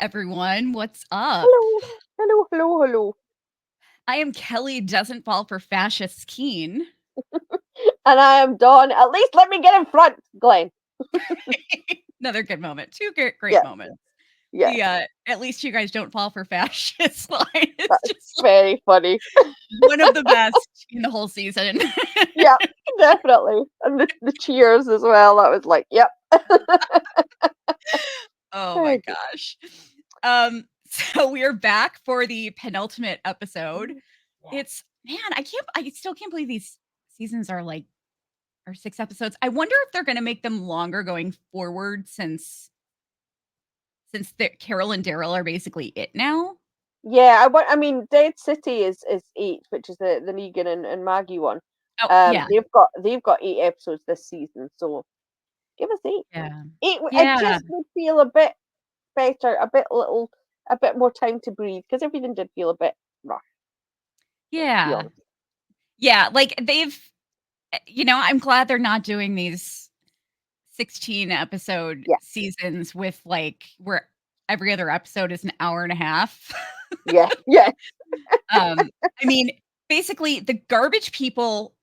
everyone. What's up? Hello, hello, hello, hello. I am Kelly Doesn't Fall for Fascists Keen. And I am Dawn. At least let me get in front, Glenn. Another good moment. Two great Yes, moments. yes, At least you guys don't fall for fascists line. It's that's just like very funny. one of the best in the whole season. Yeah, definitely. And the cheers as well. That was like, yep. Oh my Very good. gosh. So we're back for the penultimate episode. Yes. It's I still can't believe these seasons are like or 6 episodes. I wonder if they're gonna make them longer going forward since the Carol and Daryl are basically it now. Yeah, I mean, Dead City is 8, which is the Negan and Maggie one. Oh, yeah. They've got 8 episodes this season, so give us 8. Yeah. It Yeah. just would feel a bit better, a bit more time to breathe because everything did feel a bit rushed. Let's be Yeah. honest. Yeah, like, I'm glad they're not doing these 16 episode Yeah, seasons with, like, where every other episode is an hour and a half. yeah, yeah, I mean, basically, the garbage people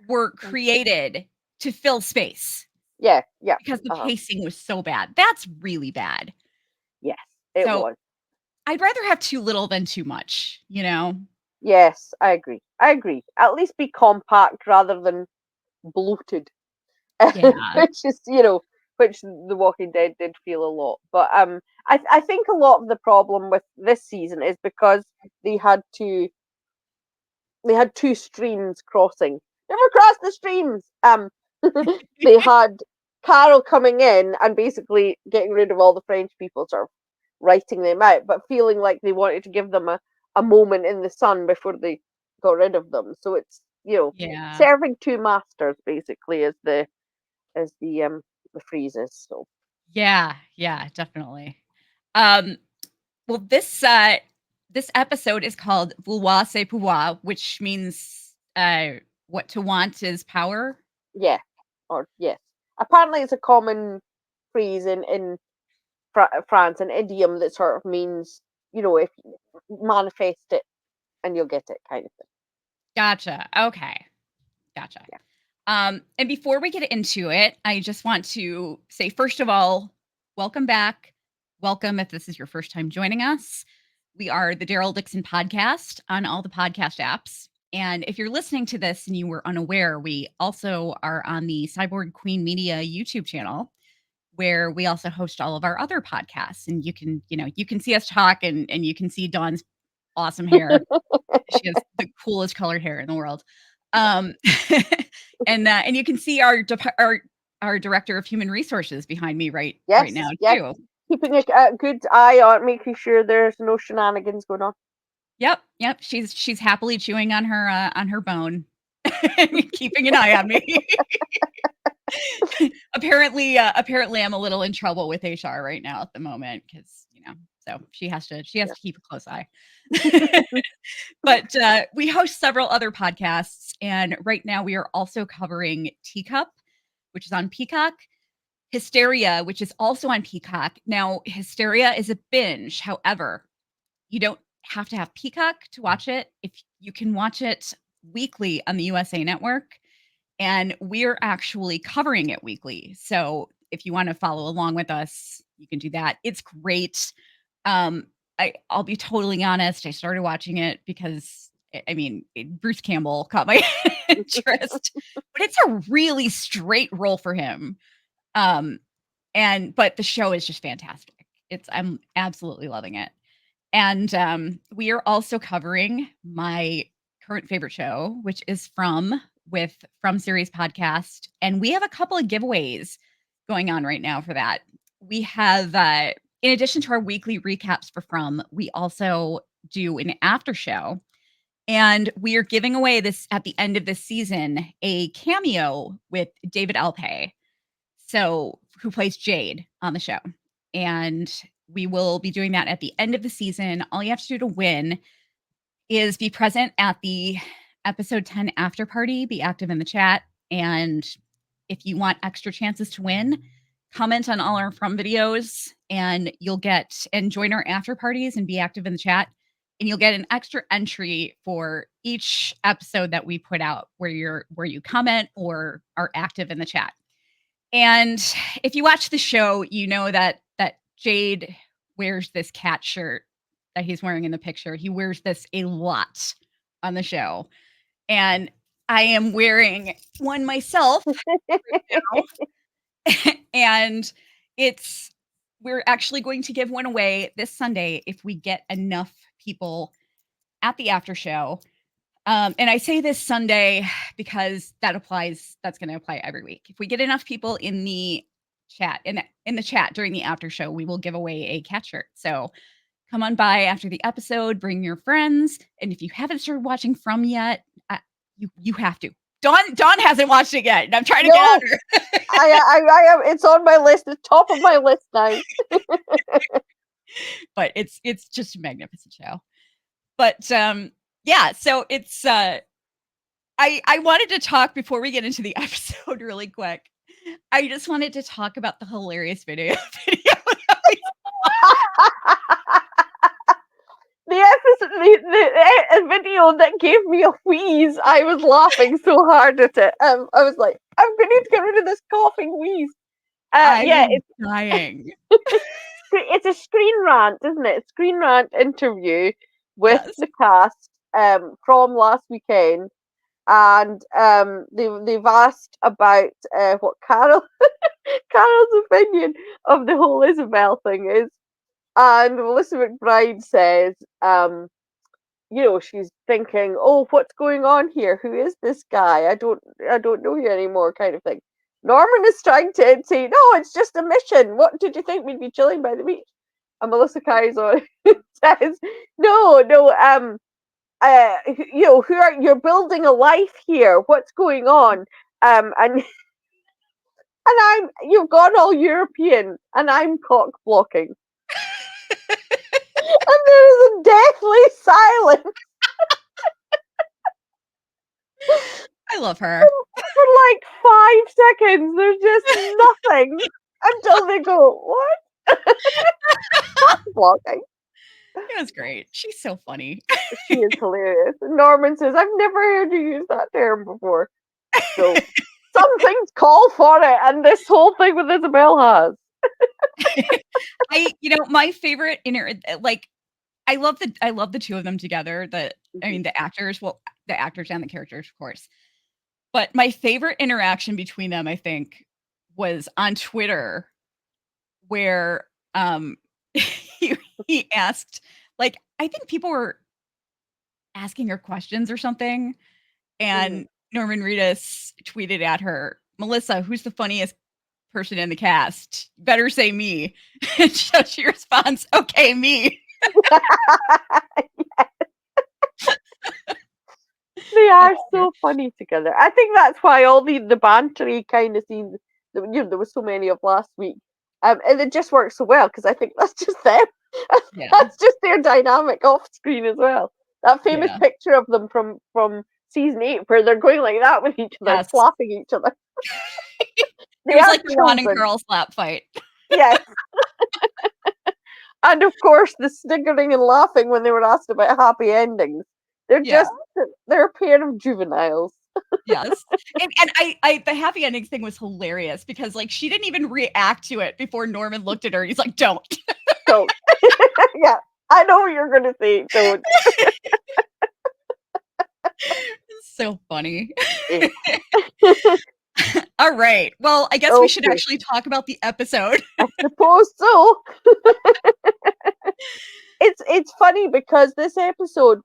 were created to fill space yeah, yeah. because the Uh-huh. pacing was so bad. That's really bad. Yes, it So, was. I'd rather have too little than too much, you know? Yes, I agree. I agree. At least be compact rather than bloated, Yeah. which is, which The Walking Dead did feel a lot. But I think a lot of the problem with this season is because they had to they had two streams crossing. Never cross the streams. They had Carol coming in and basically getting rid of all the French people, sort of writing them out, but feeling like they wanted to give them a moment in the sun before they got rid of them. So it's Yeah. serving two masters basically as the freezes. So Yeah, yeah, definitely. Um, well, this episode is called Vouloir c'est pouvoir, which means, what to want is power. yeah, or yes, apparently it's a common phrase in France, an idiom that sort of means, if you manifest it and you'll get it kind of thing. Gotcha, okay, gotcha. Yeah. And before we get into it, I just want to say, first of all, welcome back. Welcome if this is your first time joining us. We are the Daryl Dixon podcast on all the podcast apps. And if you're listening to this and you were unaware, we also are on the Cyborg Queen Media YouTube channel where we also host all of our other podcasts. And you can see us talk and you can see Dawn's awesome hair. She has the coolest colored hair in the world. Um, and you can see our director of human resources behind me right now Yes, yes. too. Keeping a good eye on making sure there's no shenanigans going on. Yep, yep. She's happily chewing on her bone, keeping an eye on me. Apparently, I'm a little in trouble with HR right now at the moment because so she has Yeah. to keep a close eye. But we host several other podcasts, and right now we are also covering Teacup, which is on Peacock, Hysteria, which is also on Peacock. Now, Hysteria is a binge. However, you don't have to have Peacock to watch it. If you can watch it weekly on the USA Network, and we're actually covering it weekly. So if you want to follow along with us, you can do that. It's great. Um, I'll be totally honest. I started watching it because I mean Bruce Campbell caught my interest, but it's a really straight role for him. Um, but the show is just fantastic. I'm absolutely loving it. And we are also covering my current favorite show, which is From Series Podcast. And we have a couple of giveaways going on right now for that. We have, in addition to our weekly recaps for From, we also do an after show. And we are giving away this at the end of this season a cameo with David Alpay, so who plays Jade on the show. And we will be doing that at the end of the season. All you have to do to win is be present at the episode 10 after party, be active in the chat. And if you want extra chances to win, comment on all our From videos, and you'll get and join our after parties and be active in the chat. And you'll get an extra entry for each episode that we put out where you comment or are active in the chat. And if you watch the show, you know that Jade wears this cat shirt that he's wearing in the picture. He wears this a lot on the show. And I am wearing one myself right now. And we're actually going to give one away this Sunday if we get enough people at the after show. And I say this Sunday because that's going to apply every week. If we get enough people in the chat, in the chat during the after show, we will give away a cat shirt. So come on by after the episode, bring your friends. And if you haven't started watching From yet, you have to. Dawn hasn't watched it yet. And I'm trying to get on her. I am. It's on my list. The top of my list now. But it's just a magnificent show. But yeah, so it's I wanted to talk before we get into the episode really quick. I just wanted to talk about the hilarious video. The episode, the video that gave me a wheeze. I was laughing so hard at it. I was like, I'm going to get rid of this coughing wheeze. It's dying. It's a Screen Rant, isn't it? Screen Rant interview with the cast from last weekend, and they've asked about what Carol's opinion of the whole Isabel thing is, and Melissa McBride says, she's thinking, oh, what's going on here? Who is this guy? I don't know you anymore, kind of thing. Norman is trying to say, no, it's just a mission. What did you think we'd be chilling by the beach? And Melissa Kaiser says, no, you're building a life here. What's going on? And you've gone all European, and I'm cock blocking. And there is a deathly silence. I love her. For like 5 seconds, there's just nothing until they go, what? Cock blocking. It was great. She's so funny. She is hilarious. And Norman says, I've never heard you use that term before. So something's called for it, and this whole thing with Isabel has. My favorite I love the two of them together. The actors, the actors and the characters, of course. But my favorite interaction between them, I think, was on Twitter, where he asked, like, I think people were asking her questions or something, and Norman Reedus tweeted at her, Melissa, who's the funniest person in the cast? Better say me. And so she responds, okay, me. They are so funny together. I think that's why all the bantery kind of scenes, there was so many of last week, and it just works so well because I think that's just them. Yeah. That's just their dynamic off screen as well. That famous picture of them from season 8 where they're going like that with each other, slapping each other. It was like the Ron and Carl slap fight. Yes. And of course, the sniggering and laughing when they were asked about happy endings. They're a pair of juveniles. Yes. And I the happy endings thing was hilarious because like she didn't even react to it before Norman looked at her. He's like, don't. Don't. Yeah. I know what you're gonna say. Don't. It's so funny. All right. Well, I guess we should actually talk about the episode. I suppose so. It's funny because this episode,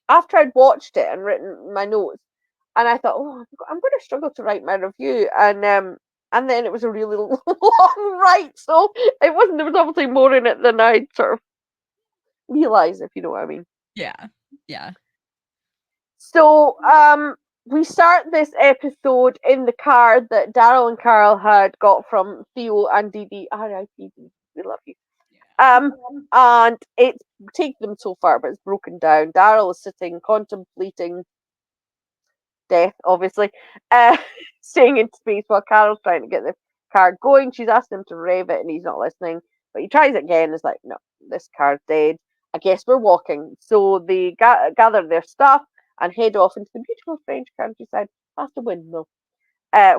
after I'd watched it and written my notes, and I thought, oh, I'm going to struggle to write my review, and then it was a really long write, so there was obviously more in it than I'd sort of realize, if you know what I mean. Yeah. So, we start this episode in the car that Daryl and Caryl had got from Theo and Dee Dee. R.I.P. We love you. And it's taken them so far, but it's broken down. Daryl is sitting contemplating death, obviously, staying in space while Carol's trying to get the car going. She's asked him to rev it, and he's not listening. But he tries it again. It's like, no, this car's dead. I guess we're walking. So they gather their stuff and head off into the beautiful French countryside past a windmill,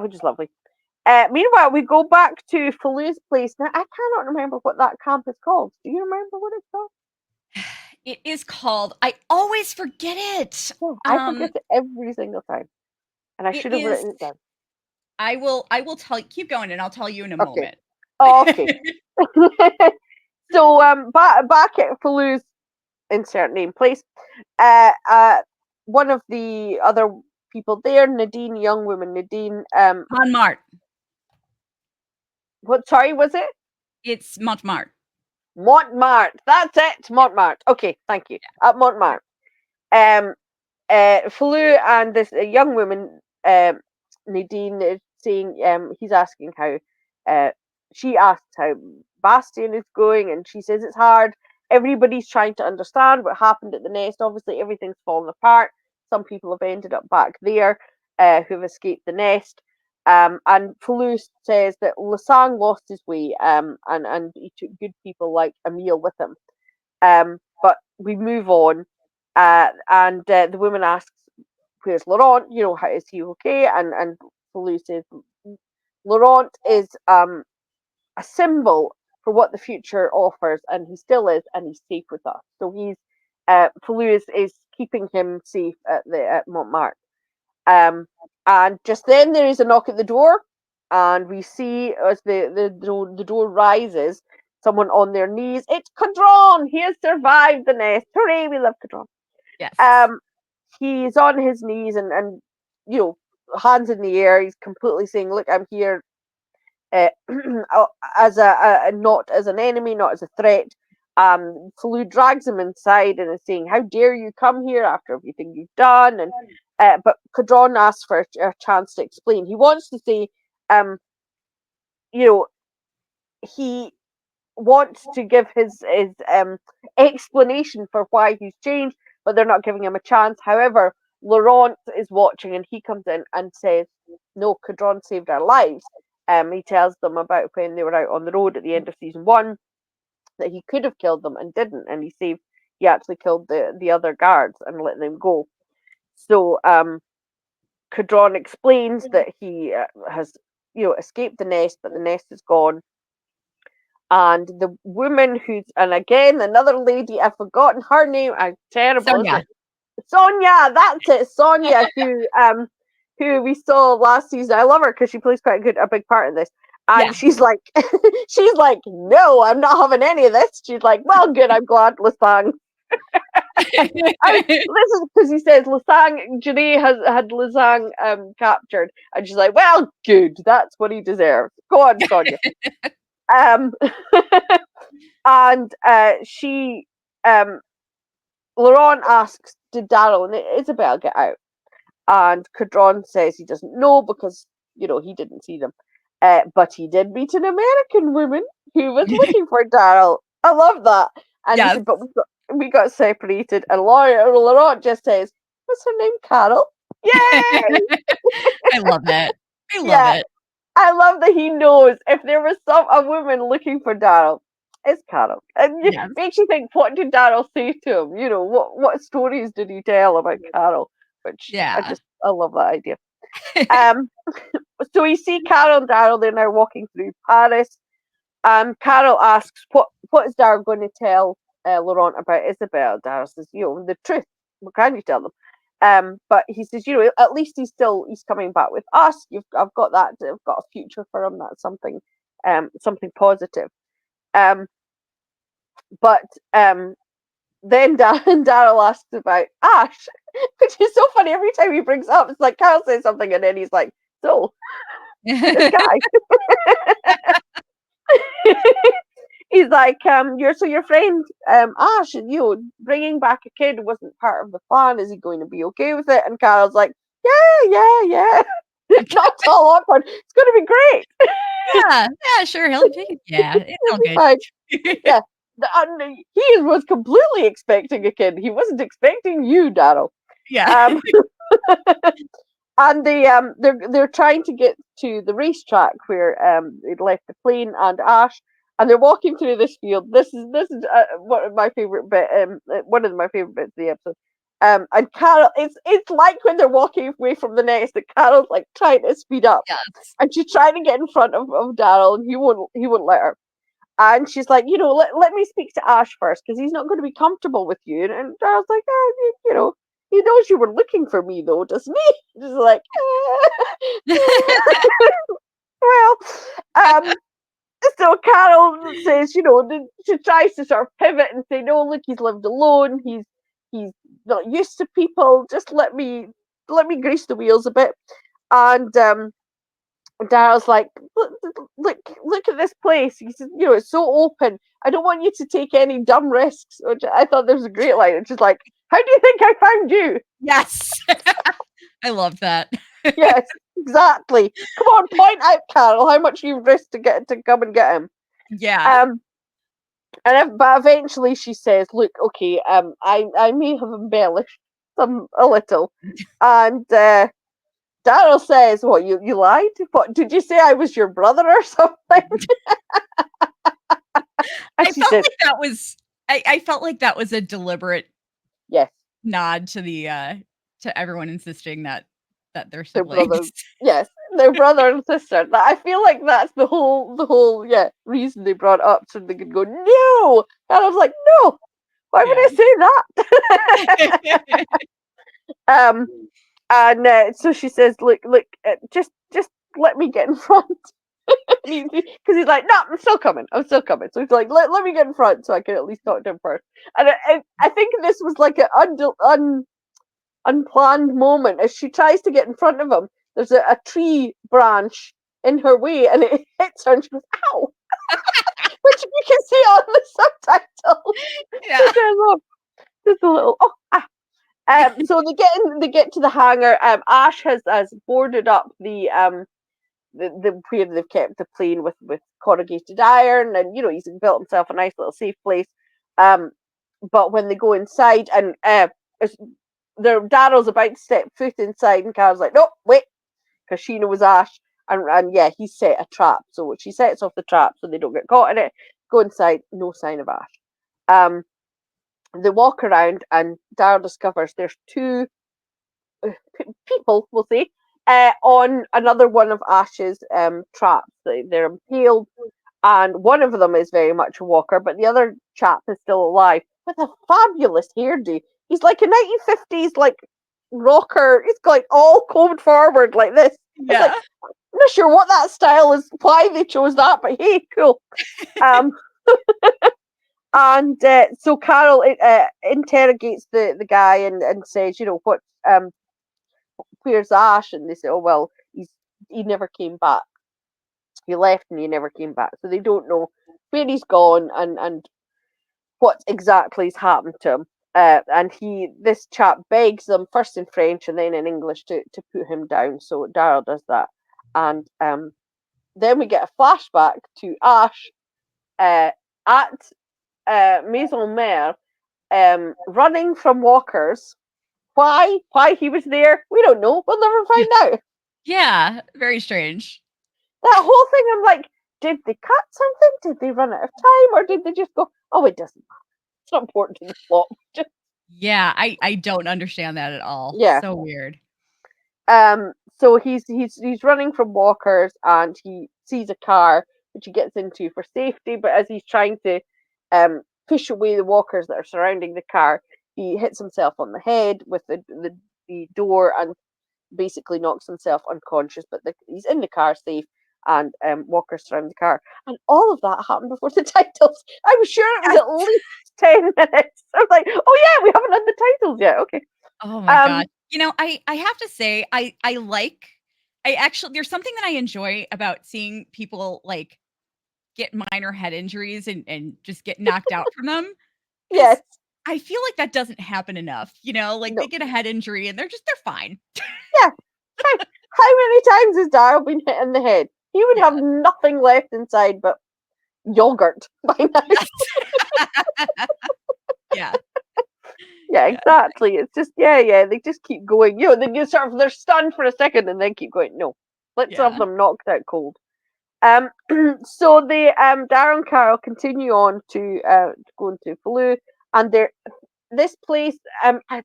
which is lovely. Meanwhile, we go back to Fallou's place. Now, I cannot remember what that camp is called. Do you remember what it's called? It is called, I always forget it. Oh, I forget it every single time, and I It should have is, written it down. I will tell you, keep going and I'll tell you in a Okay. moment. Oh, okay. So, back at Fallou's insert name place, one of the other people there, Nadine, young woman Nadine, Montmartre. what? Sorry, was it It's Montmartre. Montmartre? That's it, Montmartre. Okay, thank you. At Montmartre, um, Fallou and this young woman, Nadine, is saying, he's asking how, she asks how Bastien is going, and she says it's hard. Everybody's trying to understand what happened at the nest. Obviously, everything's fallen apart. Some people have ended up back there, who've escaped the nest. And Fallou says that Lasang lost his way, and he took good people like Emile with him. But we move on, and the woman asks, "Where's Laurent? You know, how is he okay?" And Fallou says, "Laurent is a symbol for what the future offers, and he still is, and he's safe with us. So he's Fallou is keeping him safe at Montmartre." And just then there is a knock at the door, and we see as the door rises, someone on their knees. It's Codron. He has survived the nest. Hooray! We love Codron. Yes. He's on his knees and you know, hands in the air. He's completely saying, "Look, I'm here uh, as a not as an enemy, not as a threat." Fallou drags him inside and is saying, "How dare you come here after everything you've done?" And but Codron asks for a chance to explain. He wants to say, you know, he wants to give his explanation for why he's changed, but they're not giving him a chance. However, Laurent is watching, and he comes in and says, "No, Codron saved our lives." He tells them about when they were out on the road at the end of season 1, that he could have killed them and didn't, and he actually killed the other guards and let them go. So Codron explains that he has, escaped the nest, but the nest is gone. And the woman and again, another lady, I've forgotten her name. I'm terrible, isn't Sonia. it? Sonia, that's it. Sonia, who we saw last season. I love her because she plays quite a big part in this. And Yeah. she's like, "No, I'm not having any of this." She's like, "Well, good. I'm glad Lasang." This is because he says Lasang, Janae has had Lasang captured, and she's like, "Well, good. That's what he deserves." Go on, Sonia. Um, and she, Laurent asks, "Did Daryl and Isabel get out?" And Codron says he doesn't know because, he didn't see them. But he did meet an American woman who was looking for Daryl. I love that. And he Yes. said, "But we got separated." And Laurent just says, "What's her name? Carol?" Yay! I love it. I love Yeah, it. I love that he knows if there was a woman looking for Daryl, it's Carol. And it Yes. makes you think, what did Daryl say to him? What stories did he tell about Carol? Which Yeah. I love that idea. Um, so we see Carol and Daryl, they're now walking through Paris. Carol asks, what is Daryl going to tell Laurent about Isabel? Daryl says, "The truth. What can you tell them?" But he says, at least he's coming back with us. I've got that. I've got a future for him. That's something positive. But then Daryl asks about Ash, which is so funny. Every time he brings it up, it's like Carol says something, and then he's like, "So this guy." He's like, your friend, Ash, bringing back a kid wasn't part of the plan. Is he going to be okay with it? And Carol's like, yeah. It's not all awkward. It's going to be great. Yeah. Yeah, sure. Yeah, it's all It'll be good. fine. Yeah. And he was completely expecting a kid. He wasn't expecting you, Daryl. Yeah. Um, And they're trying to get to the racetrack where they'd left the plane and Ash, and they're walking through this field. This is one of my favorite bit. One of my favorite bits of the episode. And Carol, it's like when they're walking away from the nest that Carol's like trying to speed up, Yes. and she's trying to get in front of Daryl, and he won't let her. And she's like, let me speak to Ash first because he's not going to be comfortable with you. And Daryl's like, he knows you were looking for me though, doesn't he? Just like, well, um, so Carol says, she tries to sort of pivot and say, no, look, he's lived alone. He's not used to people. Just let me grease the wheels a bit. And Daryl's like, look at this place. He says, it's so open. I don't want you to take any dumb risks. Which I thought there was a great line. It's just like, how do you think I found you? Yes. I love that. Yes, exactly. Come on, point out, Carol, how much you've risked to come and get him. Yeah. But eventually she says, look, okay, I may have embellished a little, and Daryl says, "What you lied? What did you say? I was your brother or something?" And I she felt said, like that was I felt like that was a deliberate "Yes, nod to the to everyone insisting that they're their brother. siblings. Yes, their brother and sister." I feel like that's the whole reason they brought it up so they could go no. And I was like, "No, why would Yeah. I say that?" um, and so she says, "Look, just let me get in front." Because he's like, no, I'm still coming. I'm still coming. So he's like, let me get in front so I can at least talk to him first. And I think this was like an unplanned moment as she tries to get in front of him. There's a tree branch in her way and it hits her and she goes, ow! Which you can see on the subtitles. Yeah. It says, oh, just a little, oh, ah. So they get to the hangar. Ash has boarded up the where they've kept the plane with corrugated iron, and he's built himself a nice little safe place. But when they go inside, and Daryl's about to step foot inside, and Carol's like, "No, wait," because she knows Ash, and yeah, he set a trap. So she sets off the trap so they don't get caught in it. Go inside, no sign of Ash. They walk around, and Daryl discovers there's two people, we'll say, on another one of Ash's traps. They're impaled, and one of them is very much a walker, but the other chap is still alive with a fabulous hairdo. He's like a 1950s like rocker. He's got like all combed forward like this. It's Yeah. like I'm not sure what that style is, why they chose that, but hey, cool. Um, and so Carol interrogates the guy and says, what where's Ash? And they say, oh well, he never came back. He left and he never came back. So they don't know where he's gone and what exactly has happened to him. And this chap begs them first in French and then in English to put him down. So Daryl does that, and then we get a flashback to Ash at Maison Mère, running from walkers. Why he was there, we don't know. We'll never find out. Yeah. Very strange. That whole thing, I'm like, did they cut something? Did they run out of time? Or did they just go, oh, it doesn't matter. It's not important to the plot. Just, Yeah. I don't understand that at all. yeah. So weird. So he's running from walkers and he sees a car which he gets into for safety, but as he's trying to push away the walkers that are surrounding the car, he hits himself on the head with the door and basically knocks himself unconscious, but he's in the car safe, and walkers surround the car. And all of that happened before the titles. I was sure it was Yes. at least 10 minutes. I was like, oh yeah, we haven't done the titles yet. Okay. Oh my god. I have to say I actually there's something that I enjoy about seeing people like get minor head injuries and just get knocked out from them Yes. because I feel like that doesn't happen enough. Like they No. get a head injury and they're fine. Yeah. How many times has Daryl been hit in the head? He would have nothing left inside but yogurt by now. Yes. Yeah. Yeah, Yeah, exactly. It's just yeah. They just keep going. They just sort of they're stunned for a second and then keep going. No, let's have yeah, them knocked out cold. Um, so they Daryl and Carol continue on to go into Fallou, and they're this place. I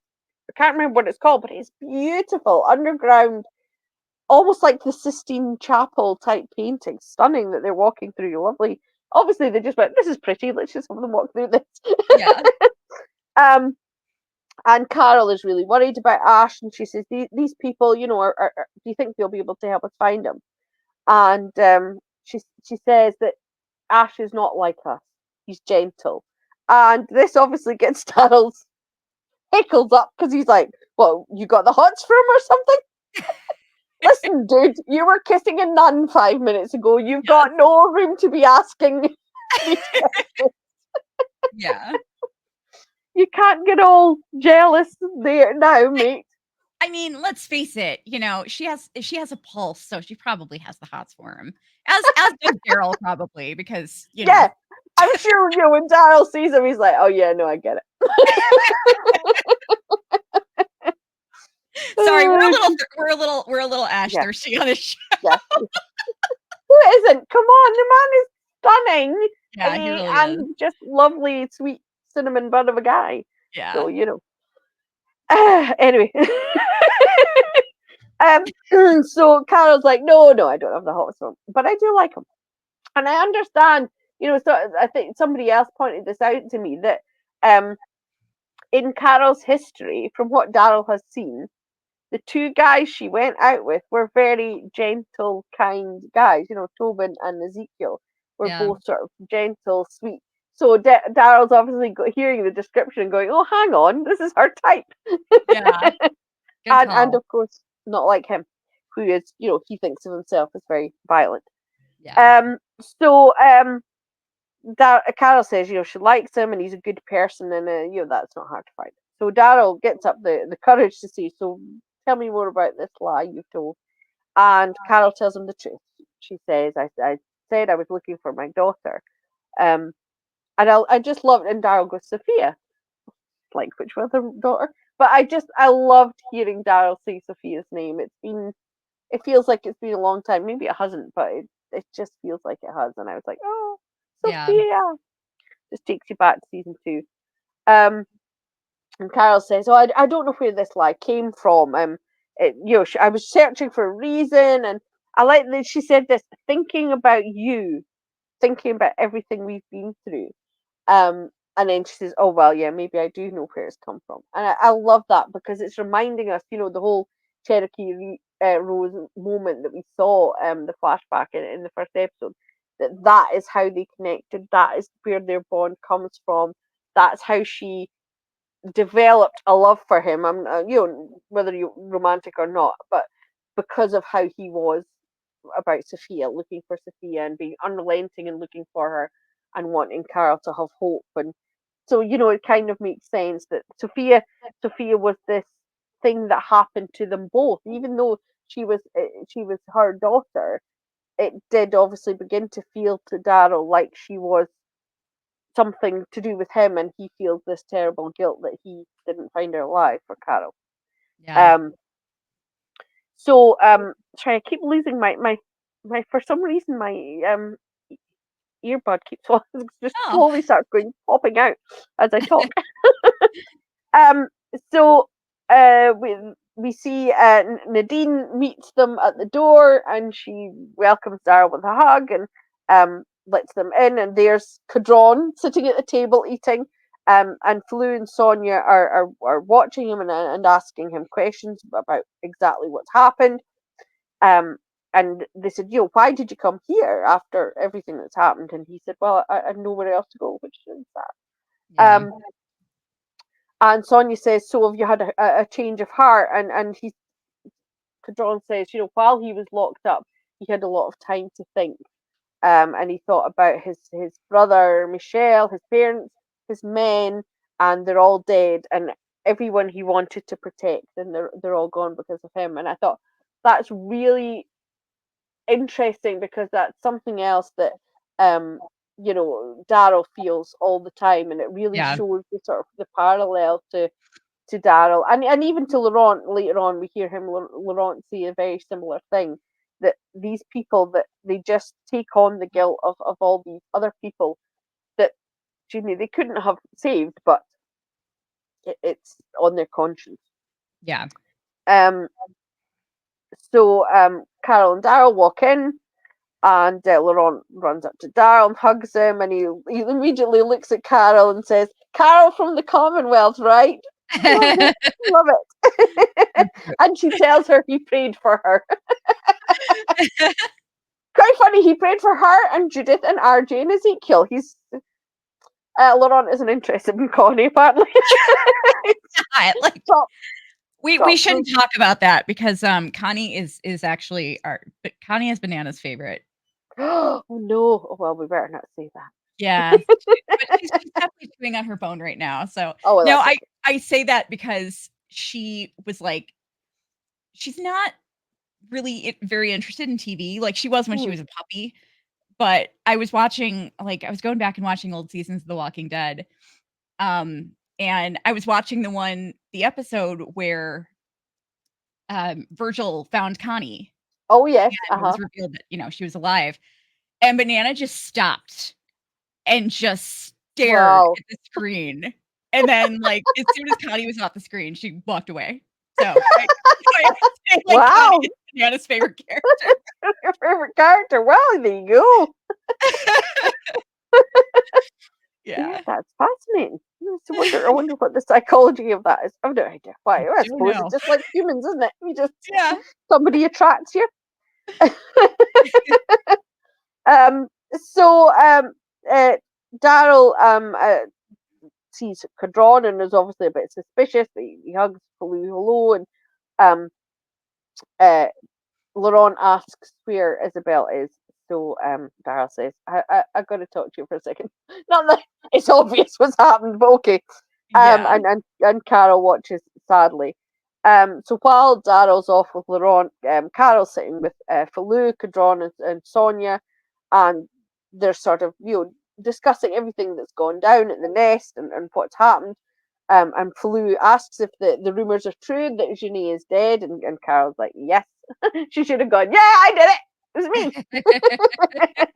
can't remember what it's called, but it's beautiful underground, almost like the Sistine Chapel type painting. Stunning that they're walking through. Lovely. Obviously, they just went, "This is pretty. Let's just have them walk through this." yeah, um, and Carol is really worried about Ash, and she says, "These people, do you think they'll be able to help us find him?" And she says that Ash is not like us. He's gentle. And this obviously gets Daryl's hickles up because he's like, "Well, you got the hots for him or something?" Listen, dude, you were kissing a nun 5 minutes ago. You've yes, got no room to be asking these questions. yeah. You can't get all jealous there now, mate. I mean, let's face it, she has a pulse, so she probably has the hots for him. As does Daryl probably because, Yeah, I'm sure, when Daryl sees him, he's like, "Oh, yeah, no, I get it." sorry, Uh, we're a little Ash yeah, thirsty on this show. yeah. Who isn't? Come on, the man is stunning, Yeah, he really is. and just lovely, sweet cinnamon bun of a guy. Yeah. So anyway, so Carol's like, "No, no, I don't have the hottest one, but I do like him, and I understand." So I think somebody else pointed this out to me that um, in Carol's history, from what Daryl has seen, the two guys she went out with were very gentle, kind guys. Tobin and Ezekiel were Yeah. both sort of gentle, sweet. So Daryl's obviously hearing the description and going, "Oh, hang on, this is her type," Yeah. Good and call. of course not like him, who is, he thinks of himself as very violent. Yeah. So Carol says, she likes him and he's a good person, and that's not hard to find. So Daryl gets up the courage to say, "So tell me more about this lie you've told." And Carol tells him the truth. She says, "I said I was looking for my daughter." Um, and I just loved, and Daryl goes, "Sophia," like which other daughter? But I loved hearing Daryl say Sophia's name. It feels like it's been a long time. Maybe it hasn't, but it just feels like it has. And I was like, "Oh, Yeah. Sophia." Just takes you back to season 2. Um, and Carol says, "Oh, I don't know where this lie came from. I was searching for a reason, and I like that she said this, thinking about you, thinking about everything we've been through." And then she says, "Oh well, yeah, maybe I do know where it's come from," and I love that because it's reminding us, the whole Cherokee Rose moment that we saw, the flashback in the first episode, that is how they connected. That is where their bond comes from. That's how she developed a love for him. Whether you romantic or not, but because of how he was about Sophia, looking for Sophia and being unrelenting and looking for her and wanting Carol to have hope. And so, it kind of makes sense that Sophia was this thing that happened to them both, even though she was her daughter. It did obviously begin to feel to Daryl like she was something to do with him, and he feels this terrible guilt that he didn't find her alive for Carol. Yeah. Um, sorry, I keep losing my for some reason my earbud keeps just Oh, slowly starts going popping out as I talk. Um, so we see Nadine meets them at the door, and she welcomes Daryl with a hug and lets them in. And there's Codron sitting at the table eating. And Flu and Sonia are watching him and asking him questions about exactly what's happened. Um, and they said, "Why did you come here after everything that's happened?" And he said, "Well, I had nowhere else to go," which is sad. yeah. And Sonia says, "So have you had a change of heart?" And Codron says, while he was locked up, he had a lot of time to think. And he thought about his brother Michelle, his parents, his men, and they're all dead. And everyone he wanted to protect, and they're all gone because of him. And I thought that's really interesting because that's something else that Daryl feels all the time, and it really Yeah. shows the sort of the parallel to to Daryl, and even to Laurent later on. We hear him Laurent say a very similar thing, that these people, that they just take on the guilt of all these other people that they couldn't have saved, but it's on their conscience. Yeah. So Carol and Daryl walk in, and Laurent runs up to Daryl and hugs him, and he immediately looks at Carol and says, "Carol from the Commonwealth, right?" Love it, love it. And she tells her he prayed for her. Quite funny, he prayed for her and Judith and RJ and Ezekiel. He's Laurent isn't interested in Connie, apparently. Like, Stop. we shouldn't talk about that because Connie is actually but Connie is Banana's favorite. Oh no! Oh, well, we better not say that. Yeah, but she's definitely chewing on her bone right now. So well, no, okay. I say that because she was like, she's not really very interested in TV. Like she was when she was a puppy, but I was watching, like, I was going back and watching old seasons of The Walking Dead. And I was watching the episode where Virgil found Connie. Oh yes, and it was revealed that she was alive, and Banana just stopped and just stared at the screen, and then, like, as soon as Connie was off the screen, she walked away. So I say, like, wow, Connie is Banana's favorite character. Your favorite character. Well, there you go. Yeah, that's fascinating. I wonder what the psychology of that is. I've no idea. Why? I suppose know. it's just like humans, isn't it? We just Yeah. somebody attracts you. So Daryl sees Codron and is obviously a bit suspicious. He hugs hello, and Laurent asks where Isabel is. So Daryl says, I got to talk to you for a second. Not that it's obvious what's happened, but okay. Yeah. And Carol watches sadly. So while Daryl's off with Laurent, Carol's sitting with Fallou, Codron, and Sonia, and they're sort of discussing everything that's gone down at the nest and what's happened. And Fallou asks if the rumors are true that Jeannie is dead, and Carol's like, yes. She should have gone, yeah, I did it. It was me.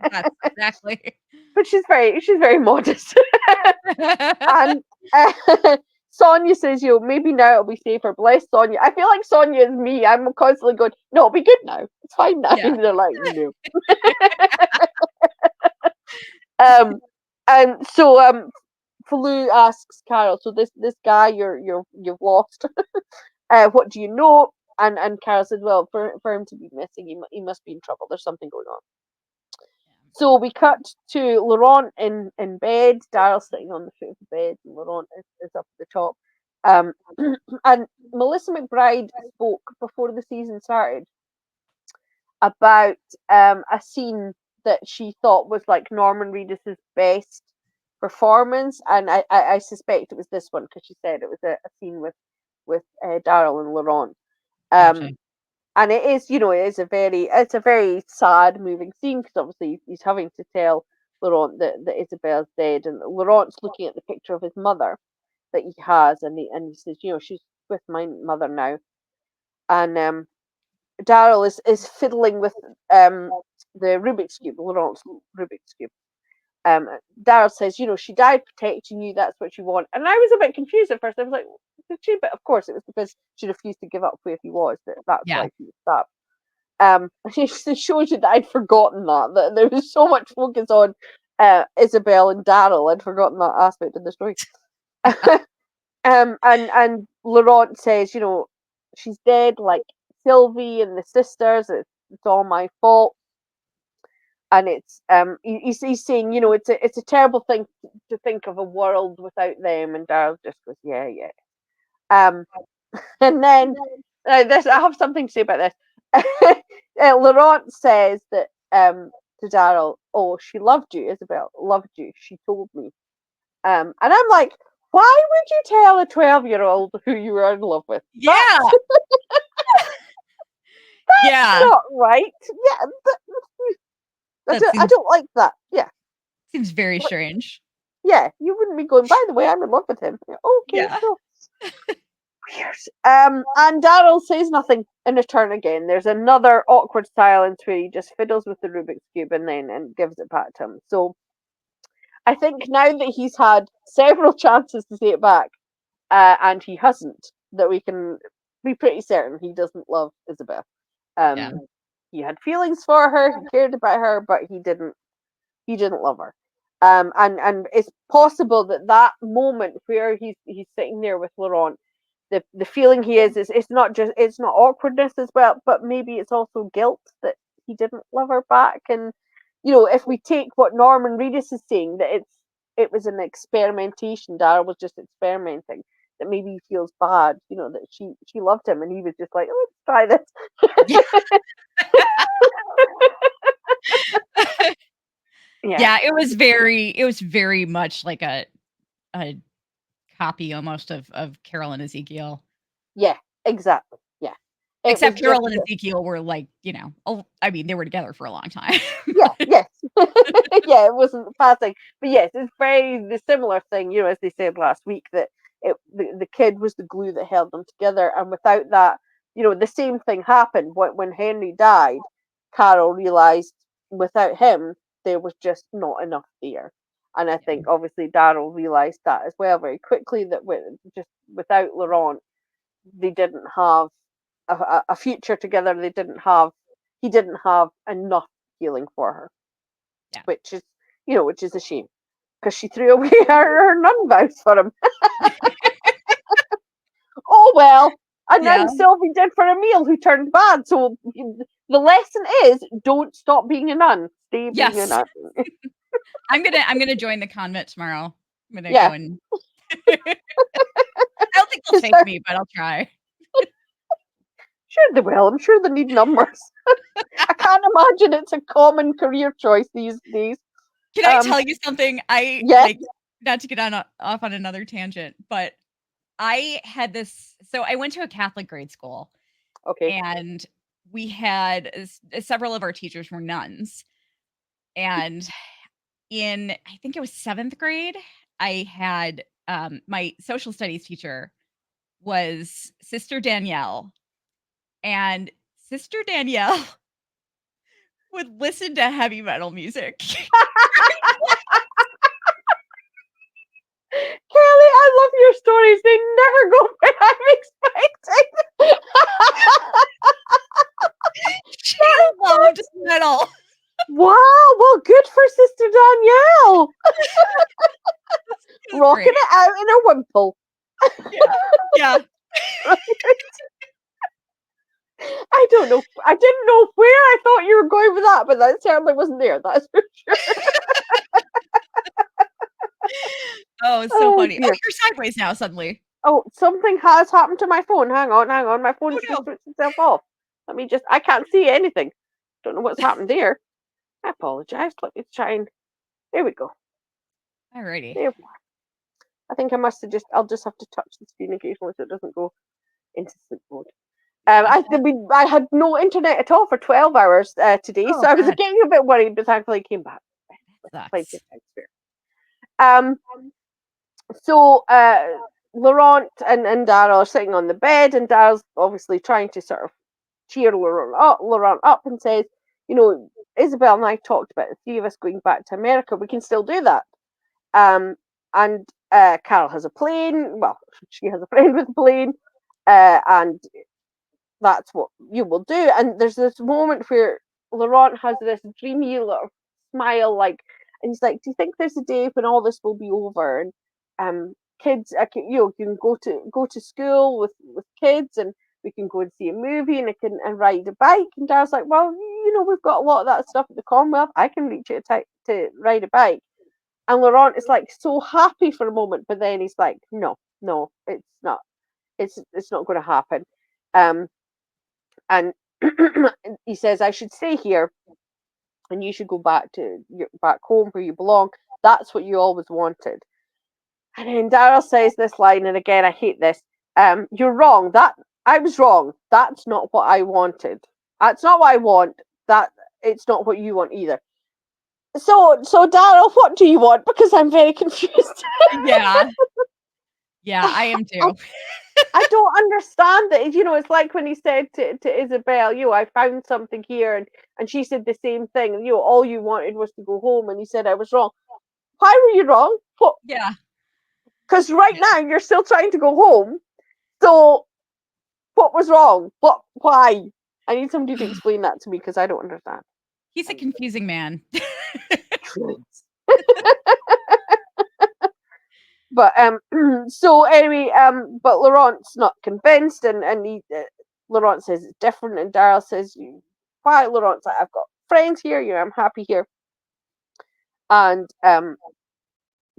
That's exactly. But she's very modest. And Sonia says, maybe now it'll be safer. Bless Sonia. I feel like Sonia is me. I'm constantly going, no, it'll be good now. It's fine now. Yeah. And they're like, no. And so Fallou asks Carol, so this guy you've lost, what do you know? And Carol said, well, for him to be missing, he must be in trouble. There's something going on. So we cut to Laurent in bed. Daryl's sitting on the foot of the bed, and Laurent is up at the top. And Melissa McBride spoke before the season started about a scene that she thought was like Norman Reedus's best performance, and I suspect it was this one because she said it was a scene with Daryl and Laurent. Gotcha. And it is, it's a very sad, moving scene because obviously he's having to tell Laurent that Isabel's dead, and Laurent's looking at the picture of his mother that he has, and he says, she's with my mother now, and Daryl is fiddling with the Rubik's cube, Laurent's Rubik's cube. Daryl says, she died protecting you. That's what you want. And I was a bit confused at first. I was like, did she? But of course, it was because she refused to give up where he was. That's why he stopped. It shows you that I'd forgotten that there was so much focus on Isabel and Daryl. I'd forgotten that aspect of the story. And Laurent says, she's dead, like Sylvie and the sisters. It's all my fault. And it's he's saying, it's a terrible thing to think of a world without them. And Daryl just goes, yeah. And then this, I have something to say about this. Laurent says that to Daryl, oh, she loved you, Isabel loved you. She told me. And I'm like, why would you tell a 12-year-old who you were in love with? Yeah. That's not right. Yeah. I don't like that. Yeah. Seems very strange. Yeah, you wouldn't be going, by the way, I'm in love with him. Okay, Yeah. so course. And Daryl says nothing in return again. There's another awkward silence where he just fiddles with the Rubik's Cube and gives it back to him. So I think now that he's had several chances to say it back, and he hasn't, that we can be pretty certain he doesn't love Isabel. Yeah. He had feelings for her, he cared about her, but he didn't love her. And it's possible that that moment where he's sitting there with Laurent, the feeling he is it's not awkwardness as well, but maybe it's also guilt that he didn't love her back. And if we take what Norman Reedus is saying, that it was an experimentation, Daryl was just experimenting, that maybe he feels bad, that she loved him and he was just like, oh, let's try this. Yeah, it was very much like a copy almost of Caryl and Ezekiel. Yeah, exactly. Yeah. Except Daryl and Ezekiel were like, I mean, they were together for a long time. Yeah, yes. Yeah, it wasn't passing. But yes, it's very the similar thing, as they said last week, that the kid was the glue that held them together. And without that, the same thing happened when Henry died. Carol realized without him, there was just not enough there. And I think obviously Daryl realized that as well very quickly, that just without Laurent, they didn't have a future together. He didn't have enough healing for her, Yeah. which is a shame, because she threw away her nun vows for him. Oh well, a nun Sylvie did for a meal who turned bad. So the lesson is, don't stop being a nun. Stay being a nun. I'm gonna join the convent tomorrow. I'm gonna Yeah. go and I don't think they'll take me, but I'll try. Sure they will. I'm sure they need numbers. I can't imagine it's a common career choice these days. Can I tell you something? Like, not to get off on another tangent, but I had this. So I went to a Catholic grade school. Okay. And we had several of our teachers were nuns. And I think it was 7th grade, I had my social studies teacher was Sister Danielle. And Sister Danielle would listen to heavy metal music. Kelly, I love your stories. They never go where I'm expecting. She loved metal. Wow, well, good for Sister Danielle. Rocking it out in her wimple. Yeah. I don't know. I didn't know where I thought you were going with that, but that certainly wasn't there. That's for sure. Oh, it's so funny. Dear. Oh, you're sideways now suddenly. Oh, something has happened to my phone. Hang on. My phone just switched itself off. I can't see anything. Don't know what's happened there. I apologize. Let me try and, there we go. Alrighty. There we are. I think I'll just have to touch the screen occasionally so it doesn't go into sleep mode. I had no internet at all for 12 hours today, so I was getting a bit worried, but thankfully it came back. Plenty of time spare. So Laurent and Daryl are sitting on the bed, and Daryl's obviously trying to sort of cheer Laurent up and says, Isabel and I talked about the 3 of us going back to America. We can still do that. And Carol has a plane. Well, she has a friend with a plane, and that's what you will do. And there's this moment where Laurent has this dreamy little smile, and he's like, "Do you think there's a day when all this will be over and kids, you can go to school with kids, and we can go and see a movie and ride a bike?" And Daryl's like, "Well, we've got a lot of that stuff at the Commonwealth. I can reach it to ride a bike." And Laurent is like so happy for a moment, but then he's like, "No, it's not. It's not going to happen." And he says, "I should stay here, and you should go back home where you belong. That's what you always wanted." And then Daryl says this line, and again, I hate this. "You're wrong. I was wrong. That's not what I wanted. That's not what I want. That it's not what you want either." So Daryl, what do you want? Because I'm very confused. Yeah, I am too. I don't understand that. It's like when he said to Isabel, I found something here, and she said the same thing. All you wanted was to go home, and he said I was wrong. Why were you wrong? Yeah. Because right now you're still trying to go home. So what was wrong? Why? I need somebody to explain that to me because I don't understand. He's a confusing man. But so anyway, but Laurent's not convinced, and Laurent says it's different, and Daryl says, "Why?" Laurent's like, "I've got friends here. I'm happy here, and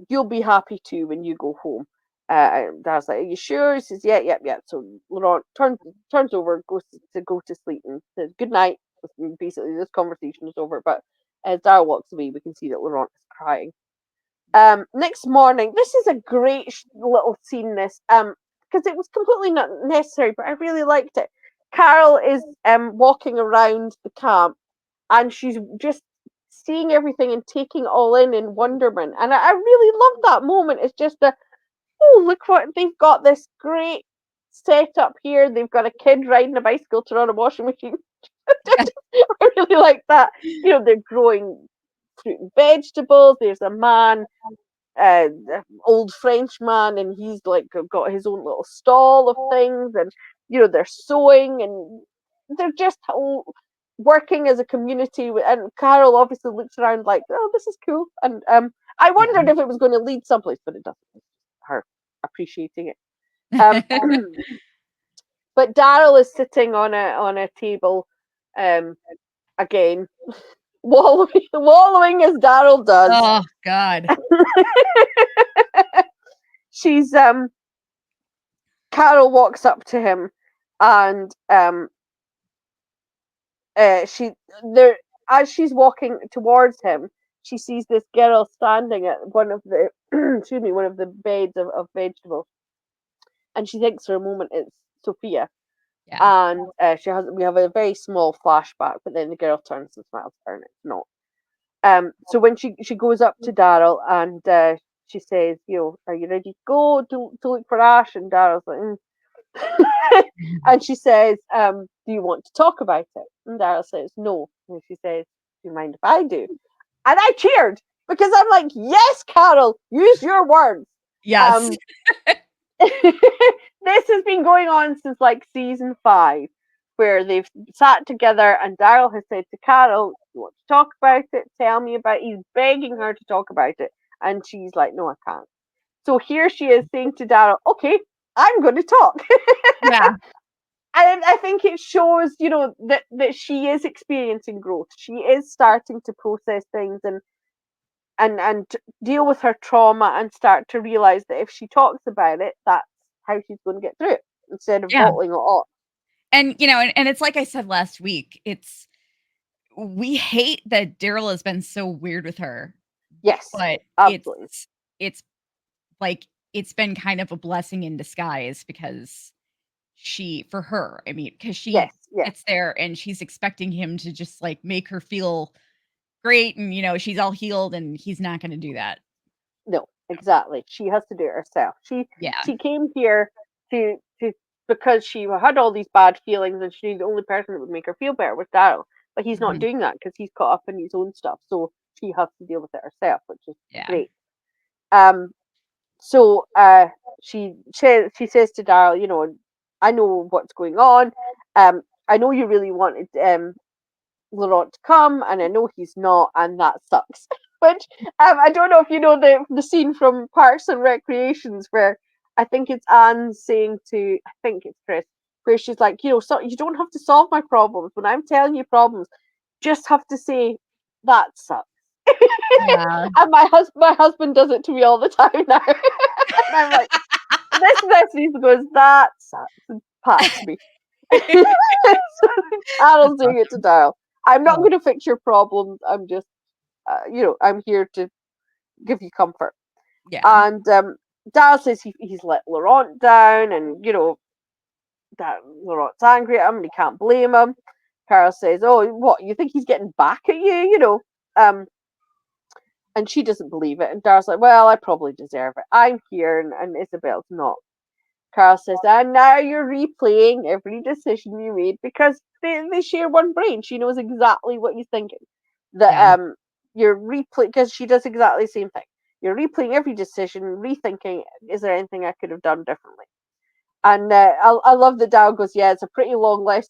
you'll be happy too when you go home." Daryl's like, "Are you sure?" He says, "Yeah, yeah, yeah." So Laurent turns over, goes to go to sleep, and says, "Good night." Basically, this conversation is over. But as Daryl walks away, we can see that Laurent is crying. Next morning, this is a great little scene. This because it was completely not necessary, but I really liked it. Caryl is walking around the camp, and she's just seeing everything and taking it all in wonderment. And I really love that moment. It's just look what they've got, this great setup here. They've got a kid riding a bicycle to run a washing machine. Yeah. I really like that. They're growing fruit and vegetables. There's a man, uh, old French man, and he's like got his own little stall of things, and they're sewing, and they're just working as a community. And Carol obviously looks around like, oh, this is cool, and I Yeah. wondered if it was going to lead someplace, but it doesn't. It's her appreciating it. Um, but Daryl is sitting on a table, um, again, wallowing as Daryl does. Oh, God. She's Carol walks up to him, and she there as she's walking towards him, she sees this girl standing at one of the excuse me, one of the beds of vegetables, and she thinks for a moment it's Sophia, Yeah. and we have a very small flashback, but then the girl turns and smiles at her, and it's not. So when she goes up to Daryl, and she says, "Are you ready to go to look for Ash?" And Daryl's like, "Mm." And she says, "Do you want to talk about it?" And Daryl says, "No." And she says, "Do you mind if I do?" And I cheered because I'm like, "Yes, Carol, use your words." Yes. Um, this has been going on since like season 5, where they've sat together, and Daryl has said to Carol, "You want to talk about it? Tell me about it." He's begging her to talk about it, and she's like, "No, I can't." So here she is saying to Daryl, "Okay, I'm going to talk." Yeah. And I think it shows, that she is experiencing growth. She is starting to process things, and deal with her trauma, and start to realize that if she talks about it, that's how she's going to get through it, instead of Yeah. bottling it up. And, and it's like I said last week, we hate that Daryl has been so weird with her, Yes, but absolutely. it's like it's been kind of a blessing in disguise because for her, I mean, because Yes, she yes. sits there and she's expecting him to just like make her feel great and she's all healed and he's not going to do that. No, exactly. She has to do it herself. She Yeah. she came here to because she had all these bad feelings, and she knew the only person that would make her feel better was Daryl. But he's not Mhm. doing that because he's caught up in his own stuff. So she has to deal with it herself, which is Yeah. great. Um, so she says to Daryl, "I know what's going on. I know you really wanted Laurent to come, and I know he's not, and that sucks." Which I don't know if you know the scene from Parks and Recreations, where I think it's Anne saying to, I think it's Chris, where she's like, so you don't have to solve my problems when I'm telling you problems. Just have to say that sucks. Yeah. And my husband does it to me all the time now, and I'm like, this message goes, that sucks, and pats me. So That's Carol's doing it to awesome. Daryl. I'm not Oh, going to fix your problems. I'm just, I'm here to give you comfort. yeah. And Daryl says he's let Laurent down, and that Laurent's angry at him, and he can't blame him. Carol says, "Oh, what, you think he's getting back at you?" And she doesn't believe it. And Daryl's like, "Well, I probably deserve it. I'm here, and Isabel's not." Carl says, and now you're replaying every decision you made because they share one brain. She knows exactly what he's thinking. Yeah. That you're replaying because she does exactly the same thing. You're replaying every decision, rethinking, is there anything I could have done differently? And I love that Daryl goes, yeah, it's a pretty long list.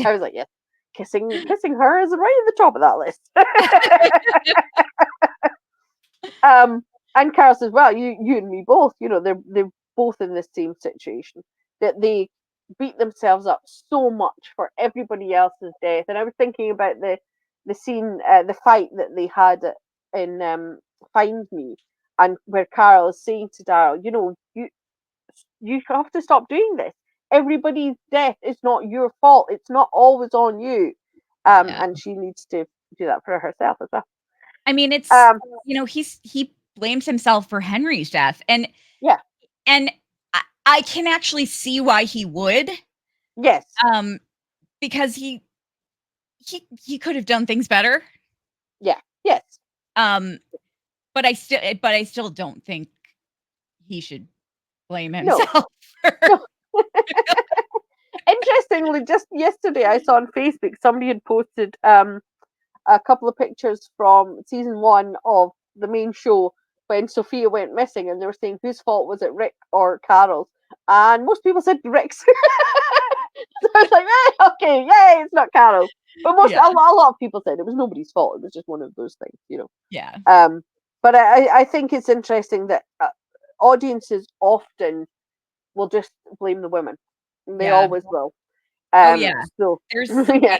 I was like, yes, kissing her is right at the top of that list. And Carol says, well, you and me both, they're both in the same situation. That they beat themselves up so much for everybody else's death. And I was thinking about the scene, the fight that they had in Find Me, and where Carol is saying to Daryl, you have to stop doing this. Everybody's death is not your fault. It's not always on you. Yeah. And she needs to do that for herself as well. I mean, Um, he blames himself for Henry's death, and yeah, and I can actually see why he would, yes, because he could have done things better. yeah, yes. Um, but I still don't think he should blame No, himself. no. Interestingly, just yesterday I saw on Facebook somebody had posted a couple of pictures from season 1 of the main show when Sophia went missing, and they were saying whose fault was it, Rick or Carol's? And most people said Rick's. So I was like, okay, yay, it's not Carol's. But Yeah, a lot of people said it was nobody's fault. It was just one of those things. yeah, But I think it's interesting that audiences often will just blame the women. They yeah. always will. Oh yeah. So There's yeah,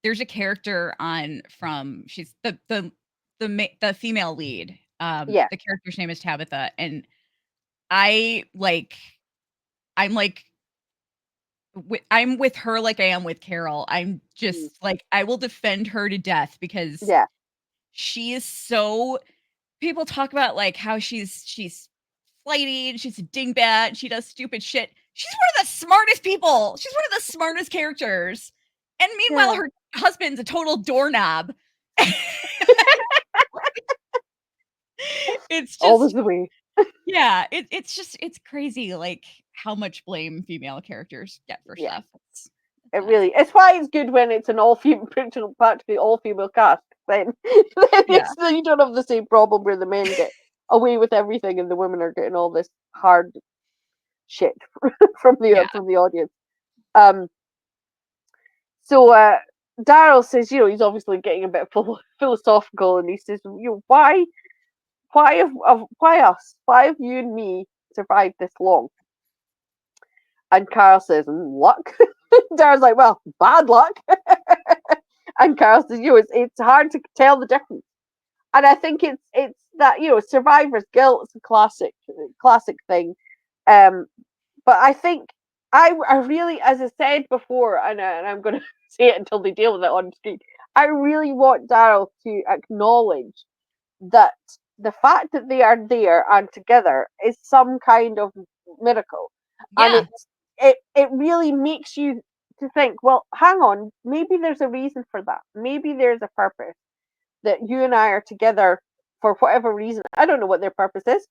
there's a character on from she's the female lead. yeah, The character's name is Tabitha, and I like I'm like I'm with her like I am with Carol. I'm mm, just like I will defend her to death because yeah, she is so people talk about like how she's flighty and she's a dingbat, she does stupid shit. She's one of the smartest people. She's one of the smartest characters. And meanwhile, yeah. her husband's a total doorknob. It's Always just the way. yeah, it's crazy like how much blame female characters get for Yeah, stuff. It's it nuts. really. It's why it's good when it's an all female, practically all female cast. Then, Yeah. you don't have the same problem where the men get away with everything and the women are getting all this hard shit Yeah. from the audience. Um, so Daryl says, he's obviously getting a bit philosophical, and he says, why us? Why have you and me survived this long? And Carl says, luck. Darren's like, well, bad luck. And Carl says, it's hard to tell the difference. And I think it's that, survivor's guilt is a classic thing. Um, but I think I really, as I said before, and I'm going to say it until they deal with it on screen, I really want Daryl to acknowledge that the fact that they are there and together is some kind of miracle, and Yeah. it really makes you to think, well, hang on, maybe there's a reason for that, maybe there's a purpose that you and I are together for whatever reason. I don't know what their purpose is,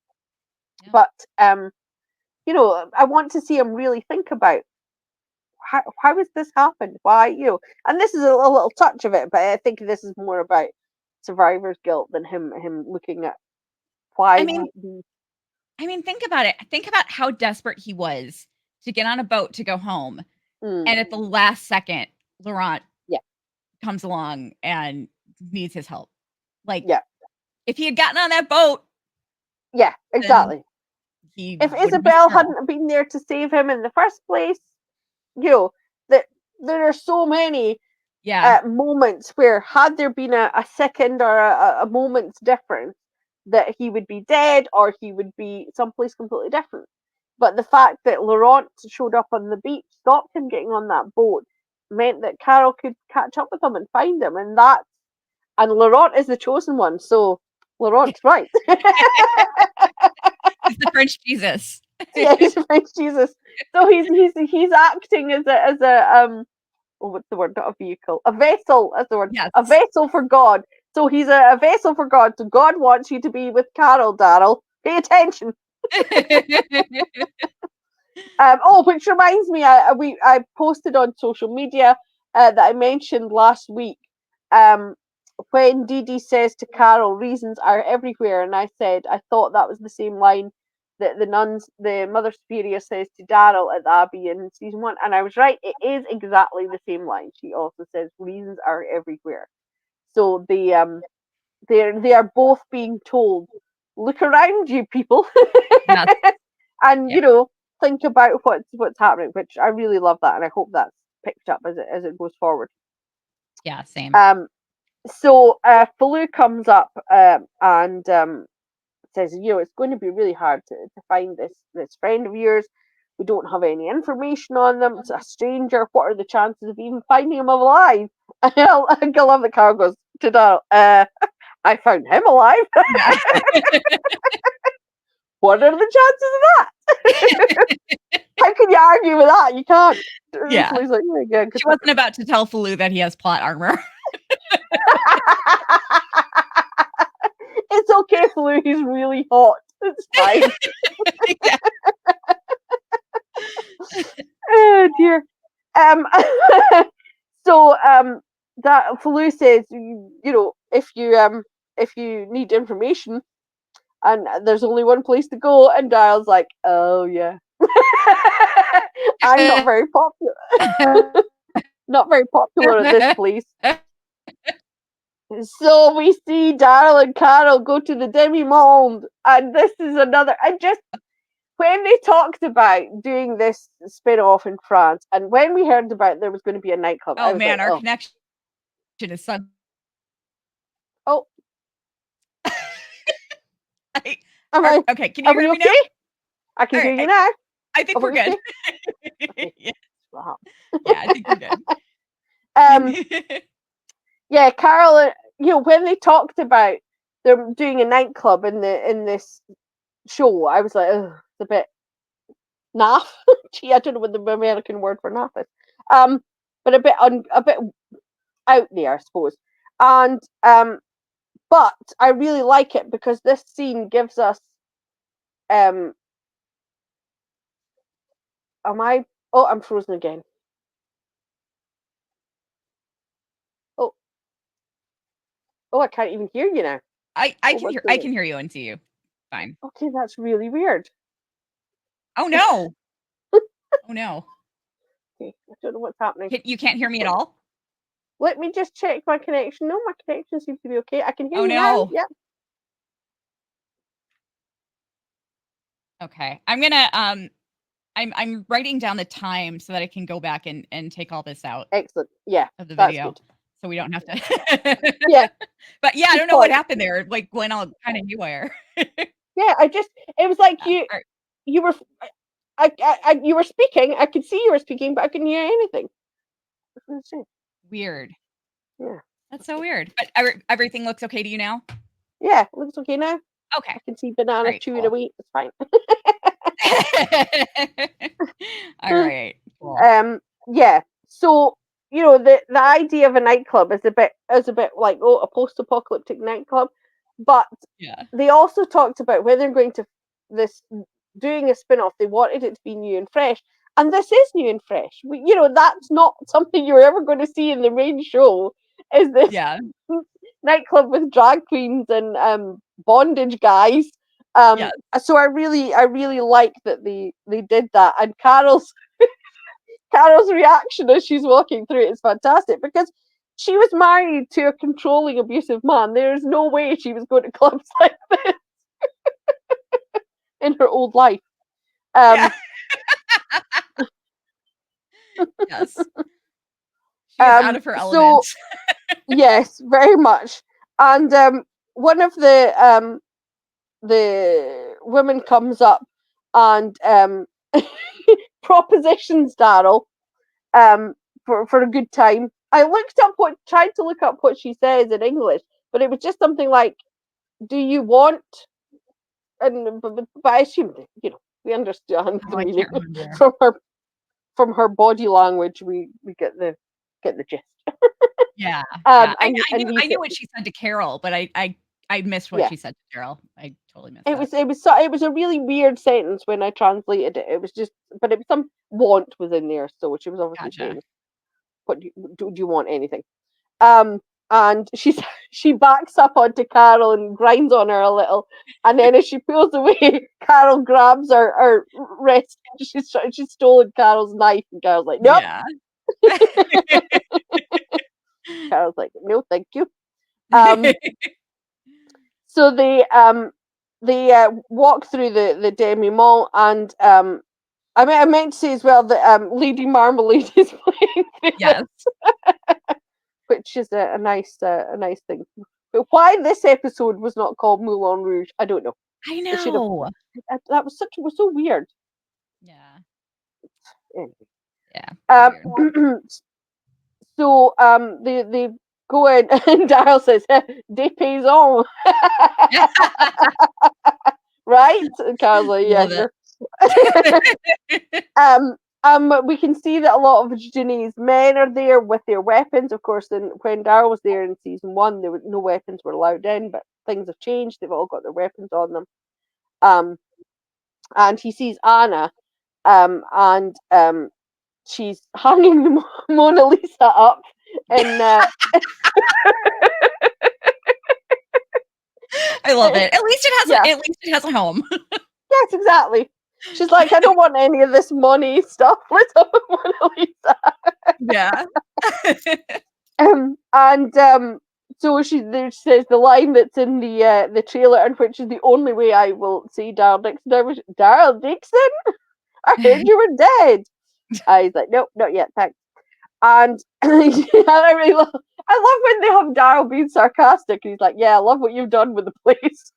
Yeah. but I want to see him really think about how has this happened, why, and this is a little touch of it, but I think this is more about survivor's guilt than him looking at why I mean we I mean, think about it. Think about how desperate he was to get on a boat to go home. mm, And at the last second, Laurent yeah, comes along and needs his help. Like, yeah, if he had gotten on that boat, yeah, then exactly. he If wouldn't be Isabel Carol. hadn't been there to save him in the first place, you know, that there are so many Yeah. moments where had there been a second or a moment's difference, that he would be dead or he would be someplace completely different. But the fact that Laurent showed up on the beach, stopped him getting on that boat, meant that Carol could catch up with him and find him, and Laurent is the chosen one, so Laurent's right. He's the French Jesus. Yeah, he's a French Jesus. So he's acting as a what's the word? Not a vehicle, a vessel. That's the word. A Yes. vessel for God. So he's a vessel for God. So God wants you to be with Carol, Daryl. Pay attention. Which reminds me, I posted on social media that I mentioned last week. When Dee Dee says to Carol, "Reasons are everywhere," and I said I thought that was the same line that the Mother Superior says to Daryl at the Abbey in season 1, and I was right. It is exactly the same line. She also says, "Reasons are everywhere." So they are both being told, "Look around you, people," Yes. and Yep. think about what's happening. Which I really love that, and I hope that's picked up as it goes forward. Yeah, same. So Fallou comes up and says, it's going to be really hard to find this friend of yours. We don't have any information on them. It's a stranger. What are the chances of even finding him alive? And I love that Carl goes to Daryl, I found him alive. Yeah. What are the chances of that? How can you argue with that? You can't. Yeah. So he's like, oh, yeah, She wasn't about to tell Fallou that he has plot armor. It's okay, Fallou. He's really hot. It's fine. Yeah. Oh dear. So that Fallou says, if you need information, and there's only one place to go, and Daryl's like, oh yeah. I'm not very popular. Not very popular at this place. So we see Daryl and Carol go to the Demimonde, and this is another. When they talked about doing this spin-off in France, and when we heard about there was going to be a nightclub, I Oh was man, like, our oh, connection is so. oh, Okay, can you are hear we me now? okay? I can All hear right, you now. I think Are we're we good. okay? Okay. Yeah, Wow. yeah, I think we're good. Um, yeah, Carol, when they talked about they're doing a nightclub in this show, I was like, ugh, it's a bit naff. Gee, I don't know what the American word for naff is. But a bit out there, I suppose. And but I really like it because this scene gives us am I oh, I'm frozen again. Oh, oh, I can't even hear you now. I Oh, can what's hear going on? you and see you. Fine. Okay, that's really weird. Oh no. Oh no. Okay, I don't know what's happening. You can't hear me at all? Let me just check my connection. No, my connection seems to be okay. I can hear Oh you now. no. Yep. Okay. I'm gonna I'm writing down the time so that I can go back and take all this out Excellent. Yeah, of the that's video. good. So we don't have to. Yeah, But yeah, I good don't know what point. happened there. Like went all kind of haywire. Yeah, it was like Yeah. All right. you were, you were speaking. I could see you were speaking, but I couldn't hear anything. Weird. Yeah. That's so weird. But everything looks okay to you now? Yeah, looks okay now. Okay. I can see All Banana right, chewing cool. away. It's fine. All right. Cool. Yeah. So the idea of a nightclub is a bit like a post-apocalyptic nightclub, but Yeah. they also talked about when they're going to this doing a spin-off. They wanted it to be new and fresh, and this is new and fresh. That's not something you're ever going to see in the main show. Is this Yeah. nightclub with drag queens and bondage guys? Yeah. So I really like that they did that, and Carol's reaction as she's walking through it is fantastic because she was married to a controlling, abusive man. There's no way she was going to clubs like this in her old life. Yeah. Yes. She is out of her So element. yes, very much. And one of the women comes up and propositions Daryl for a good time. I tried to look up what she says in English, but it was just something like, "Do you want?" And but I assumed we understand Oh, the I meaning can't remember. from her body language. We get the gist. Yeah. Yeah. I And knew he I said, knew what she said to Carol, but I I missed what Yeah. she said to Daryl. I totally missed It that. was it was a really weird sentence when I translated it. It was just, but it was some want was in there, so she was obviously Gotcha. saying, "What do you want anything?" Um, and she's she backs up onto Carol and grinds on her a little, and then as she pulls away, Carol grabs her wrist. She's stolen Carol's knife, and Carol's like, "Nope." Yeah. Carol's like, "No, thank you." Um, so they walk through the Demimonde, and I meant to say as well that Lady Marmalade is playing through Yes. this, which is a nice thing. But why this episode was not called Moulin Rouge, I don't know. I They should have. know. That was so weird. Yeah. Anyway. Yeah. Um, Weird. so they go in and Daryl says, "Des paysans," right? And Carl's like, "Yeah, Love sure." it. We can see that a lot of Janine's men are there with their weapons. Of course, when Daryl was there in season one, there were no weapons were allowed in, but things have changed. They've all got their weapons on them. Um, and he sees Anna, and she's hanging the Mona Lisa up in I love it. yeah, At least it has a home. yes, exactly. She's like, I don't want any of this money stuff. Let's have a Mona Lisa. Yeah. And so there says the line that's in the trailer, and which is the only way I will see Daryl Dixon. Daryl Dixon, I heard you were dead. He's like, nope, not yet, thanks. And I love when they have Daryl being sarcastic. He's like, yeah, I love what you've done with the place.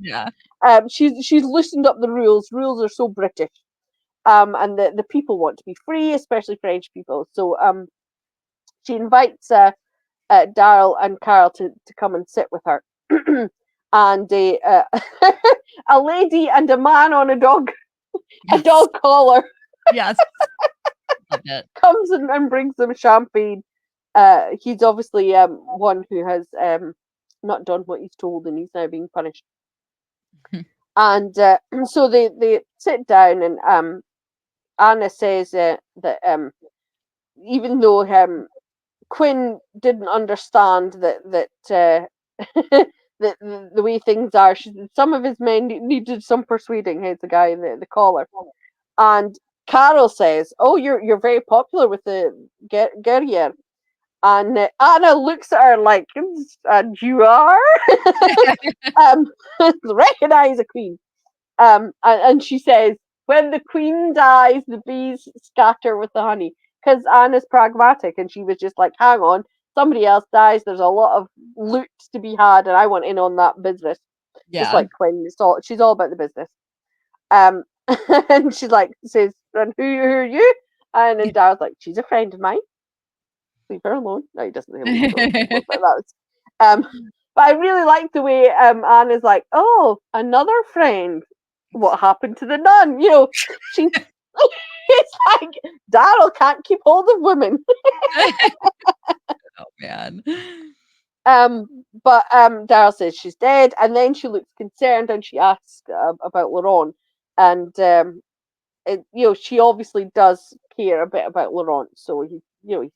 Yeah. She's loosened up the rules. Rules are so British. And the people want to be free, especially French people. So she invites Daryl and Carol to come and sit with her. And a lady and a man on a Yes. dog collar Yes. Love it. comes and brings them champagne. He's obviously one who has not done what he's told, and he's now being punished. And so they sit down, and Anna says that even though Quinn didn't understand that the way things are, some of his men needed some persuading. Here's the guy in the collar, and Carol says, "Oh, you're very popular with the guerrier." And Anna looks at her like, "And you are?" um, recognize a queen. And she says, "When the queen dies, the bees scatter with the honey." Because Anna's pragmatic, and she was just like, "Hang on, somebody else dies. There's a lot of loot to be had, and I want in on that business." Just Yeah. like Quinn, she's all about the business. Um, and she like says, "And who are you?" And then Daryl's like, "She's a friend of mine. Leave her alone." No, he doesn't leave her alone, but that was. Um, but I really like the way Anna's like, "Oh, another friend. What happened to the nun?" She. It's like Daryl can't keep hold of women. Oh, man. But Daryl says she's dead, and then she looks concerned and she asks about Laurent, and she obviously does care a bit about Laurent, so he's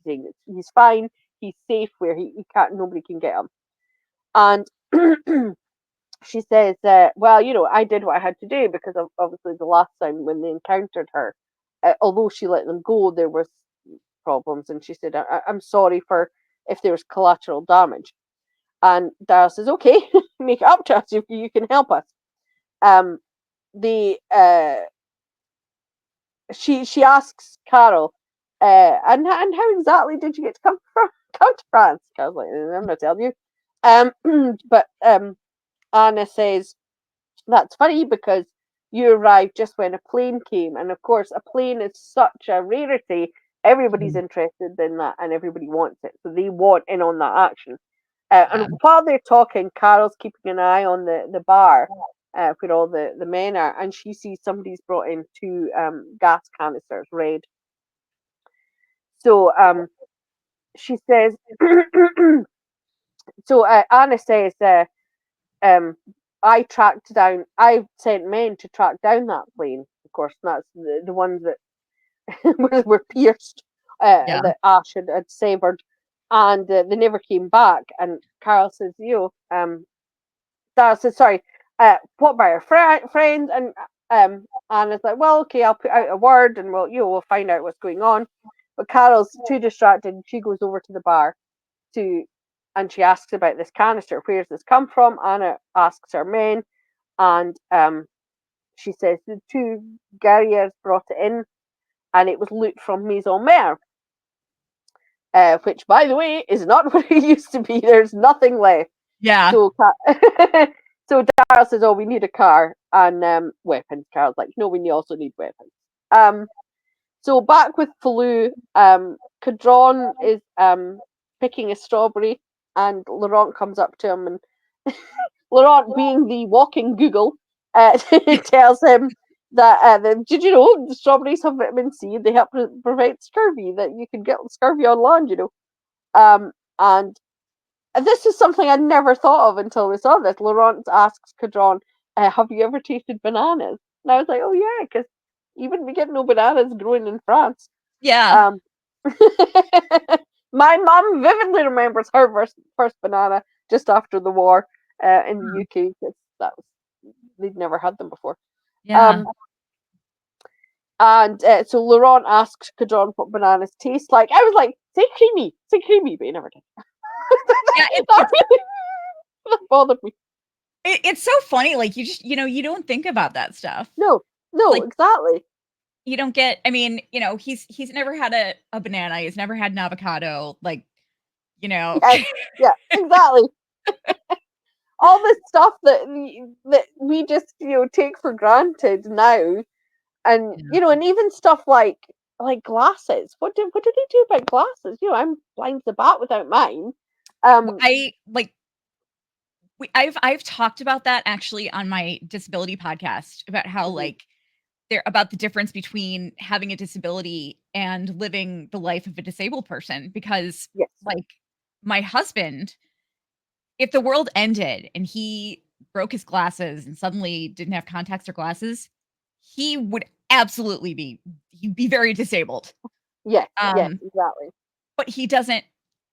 saying that he's fine, he's safe where he can't, nobody can get him, and she says, "Well, I did what I had to do because of obviously the last time when they encountered her, although she let them go, there was problems," and she said, "I'm sorry for if there was collateral damage." And Daryl says, "Okay, make it up to us if you can help us." Um, the she asks Carol, and how exactly did you get to come to France? Carol's like, "I'm not telling you." But Anna says, "That's funny because you arrived just when a plane came, and of course, a plane is such a rarity. Everybody's Mhm. interested in that, and everybody wants it, so they want in on that action." Yeah. And while they're talking, Carol's keeping an eye on the bar where all the men are, and she sees somebody's brought in two gas canisters, red. So she says, So Anna says, um, I sent men to track down that plane. Of course, that's the ones that were pierced, Yeah. that Ash had severed, and they never came back. And Carol says, Dara says, sorry, what about our friend? And Anna's like, well, okay, I'll put out a word and we'll find out what's going on. But Carol's too distracted and she goes over to the bar to, and she asks about this canister. Where's this come from? Anna asks her men, and she says the two guerriers brought it in and it was loot from Maison Mère, which, by the way, is not what it used to be. There's nothing left. Yeah. So, so Daryl says, "Oh, we need a car and weapons." Carol's like, "No, we also need weapons." Um, so back with Fallou, Codron is picking a strawberry, and Laurent comes up to him, and Laurent, being the walking Google, tells him that did you know the strawberries have vitamin C? They help prevent scurvy. That you can get scurvy on land, and this is something I never thought of until we saw this. Laurent asks Codron, "Have you ever tasted bananas?" And I was like, "Oh yeah, because even we get no bananas growing in France." Yeah. Um, my mum vividly remembers her first banana just after the war in the Mm. UK, because that was, they'd never had them before. Yeah. Um, and so Laurent asks Codron what bananas taste like. I was like, say creamy, but he never did. Yeah, That really that bothered me. it's so funny, like, you just you don't think about that stuff. No, no, Like, exactly. you don't get I mean, he's never had a banana, he's never had an avocado, like, you know Yes, yeah, exactly. All this stuff that we just take for granted now, and Yeah. and even stuff like glasses. What did they do about glasses? I'm blind as a bat without mine. W Um, I like, I've talked about that actually on my disability podcast about how, mhm, like, there about the difference between having a disability and living the life of a disabled person because, yes, like, my husband, if the world ended and he broke his glasses and suddenly didn't have contacts or glasses, he would absolutely he'd be very disabled. yes, yes, Um, exactly. but he doesn't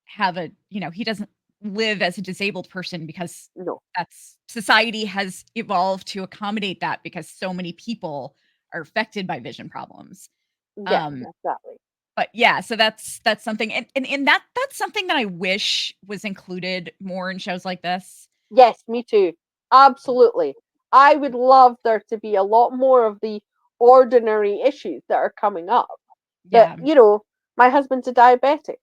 have he doesn't live as a disabled person because No, that's society has evolved to accommodate that because so many people are affected by vision problems. yes, Um, exactly. but yeah, so that's something and that's something that I wish was included more in shows like this. Yes, me too. Absolutely. I would love there to be a lot more of the ordinary issues that are coming up. That Yeah. my husband's a diabetic.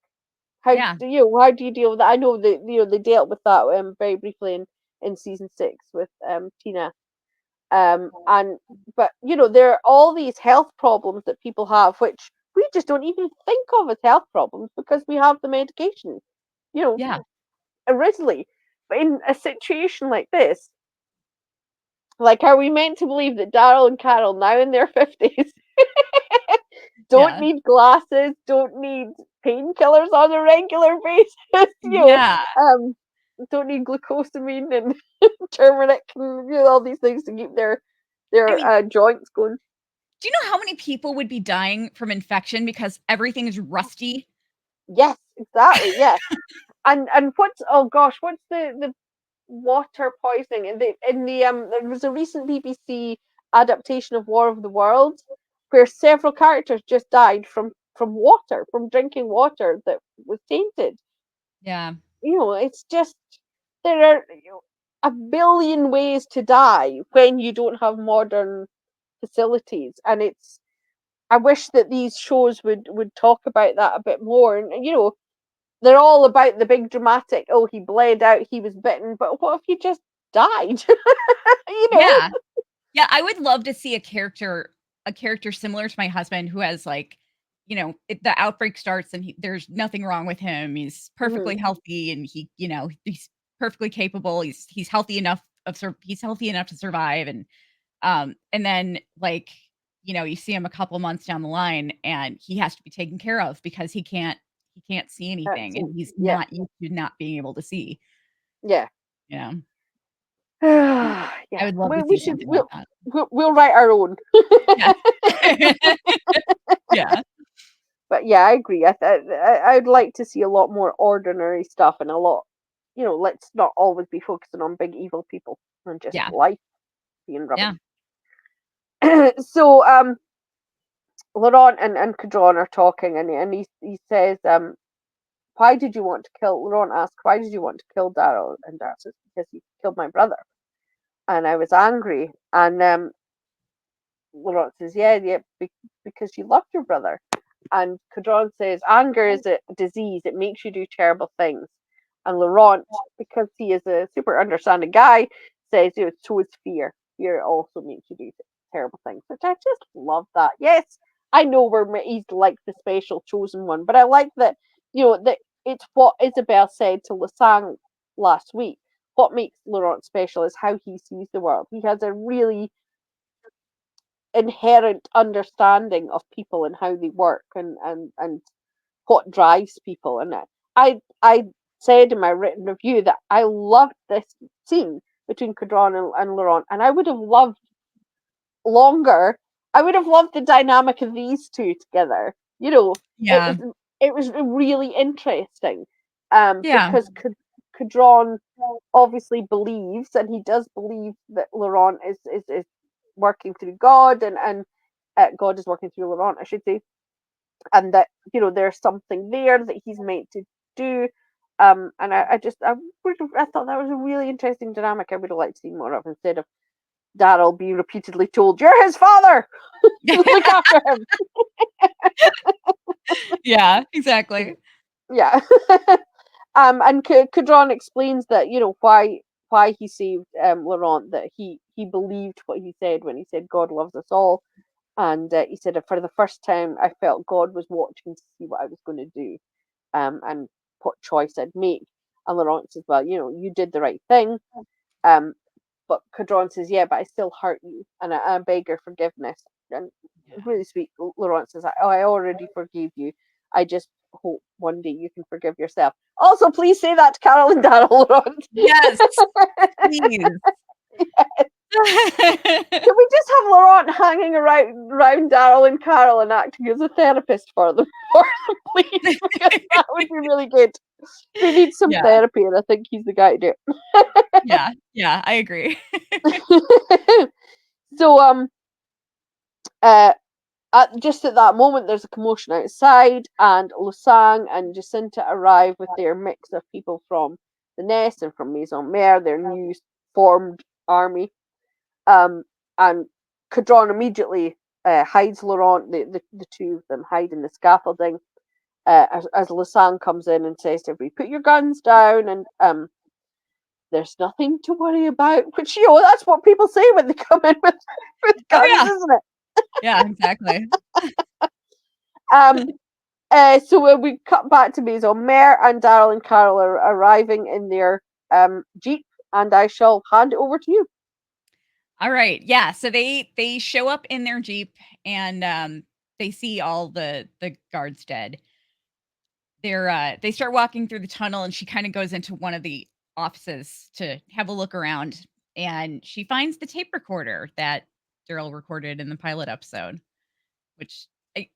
Yeah. How do you deal with that? I know that they dealt with that very briefly in season 6 with Tina. And but there are all these health problems that people have, which we just don't even think of as health problems because we have the medication. You know, Yeah. originally. But in a situation like this, like, are we meant to believe that Daryl and Carol, now in their 50s, don't Yeah. need glasses, don't need painkillers on a regular basis, Yeah. don't need glucosamine and turmeric and all these things to keep their I their mean, joints going? do you know how many people would be dying from infection because everything is rusty? Yes, exactly. Yes, and what's oh gosh, what's the water poisoning in the there was a recent BBC adaptation of War of the Worlds where several characters just died from water, from drinking water that was tainted. Yeah. It's just there are a billion ways to die when you don't have modern facilities, and I wish that these shows would talk about that a bit more. And they're all about the big dramatic, oh, he bled out, he was bitten, but what if he just died? you know? Yeah. Yeah, I would love to see a character similar to my husband who has, like, the outbreak starts and there's nothing wrong with him. He's Hmm. perfectly healthy and he's perfectly capable. He's healthy enough he's healthy enough to survive and then, like, you see him a couple months down the line and he has to be taken care of because he can't see anything and he's Yeah, not used to not being able to see. Yeah. Yeah. I Yeah. would love to We see should something like that. we'll write our own. Yeah. Yeah. But yeah, I agree. I'd like to see a lot more ordinary stuff and a lot, let's not always be focusing on big evil people and just Yeah. life being rubbish. Yeah. So Laurent and Codron are talking, and he says, why did you want to kill? Laurent asks, why did you want to kill Daryl? And Daryl says, because he killed my brother, and I was angry. And Laurent says, yeah, because you loved your brother. And Codron says, anger is a disease. It makes you do terrible things. And Laurent, because he is a super understanding guy, says, so is fear. Fear also makes you do terrible things, which I just love that. Yes, I know he's like the special chosen one, but I like that, that it's what Isabel said to Lasang last week. What makes Laurent special is how he sees the world. He has a really inherent understanding of people and how they work and what drives people. And I said in my written review that I loved this scene between Codron and Laurent, and I would have loved longer. I would have loved the dynamic of these two together. It Yeah. was really interesting, Yeah. because Codron obviously believes, and he does believe that Laurent is working through God, and God is working through Laurent, I should say, and that there's something there that he's meant to do. And I thought that was a really interesting dynamic. I would have liked to see more of, instead of Daryl being repeatedly told, "You're his father, look after him." Yeah, exactly. Yeah. And Codron explains that why he saved Laurent, that he believed what he said when he said God loves us all, and he said that for the first time I felt God was watching to see what I was going to do, and what choice I'd make. And Laurent says, well, you did the right thing. Um, but Codron says, yeah, but I still hurt you, and I beg your forgiveness. And Yeah. really sweet, Laurent says, oh, I already forgave you. I just hope one day you can forgive yourself. Also, please say that to Carol and Daryl, Laurent. Yes, please. Can we just have Laurent hanging around Daryl and Carol and acting as a therapist for them, please? Because that would be really good. They need some Yeah, therapy, and I think he's the guy to do yeah, yeah, I agree. it. So uh, just at that moment, there's a commotion outside, and Lusang and Jacinta arrive with their mix of people from the Nest and from Maison Mère, their new formed army. And Codron immediately hides Laurent. The two of them hide in the scaffolding. As Lusang comes in and says to everybody, "Put your guns down," and there's nothing to worry about. Which that's what people say when they come in with Oh, guns, yeah. isn't it? Yeah, exactly. Um, so when we cut back to Maison Mère, and Daryl and Carol are arriving in their jeep, and I shall hand it over to you. Alright, yeah, so they show up in their Jeep and, they see all the guards dead. They start walking through the tunnel, and she kinda goes into one of the offices to have a look around, and she finds the tape recorder that Daryl recorded in the pilot episode, which it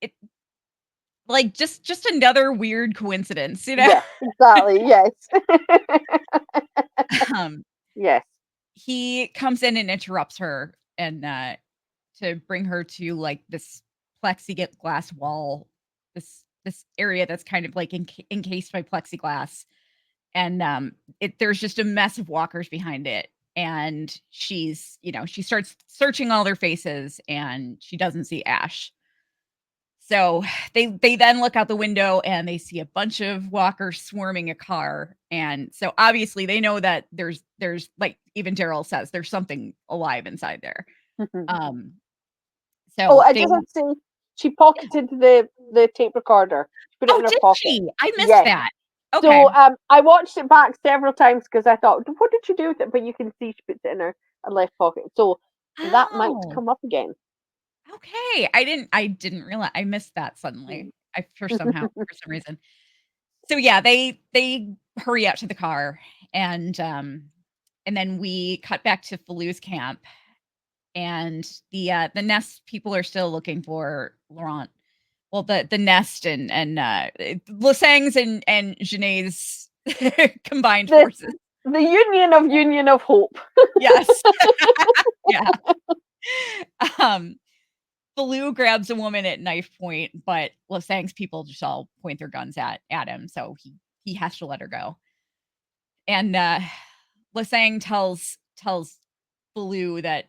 like, just another weird coincidence, you know? Yeah, exactly. Yes. Um, Yes. he comes in and interrupts her and, to bring her to, like, this plexiglass wall, this area that's kind of, like, encased by plexiglass, and, there's just a mess of walkers behind it, and she starts searching all their faces, and she doesn't see Ash. So, they then look out the window, and they see a bunch of walkers swarming a car, and so, obviously, they know that there's like, even Daryl says, "There's something alive inside there." Um, Oh, so I they just have to say, she pocketed the tape recorder. She put it Oh, in her did pocket. she? I missed Yes. that. Okay. So I watched it back several times because I thought, what did she do with it? But you can see she puts it in her left pocket. So that might Oh, come up again. okay. I didn't realize I missed that suddenly. For some reason. So, yeah, they hurry out to the car, And then we cut back to Fallou's camp, and the nest people are still looking for Laurent. Well, the nest and Lasang's and Janae's combined The forces. the union of hope. Yes. Yeah. Fallou grabs a woman at knife point, but Lasang's people just all point their guns at him, so he has to let her go. And Lasang tells Fallou that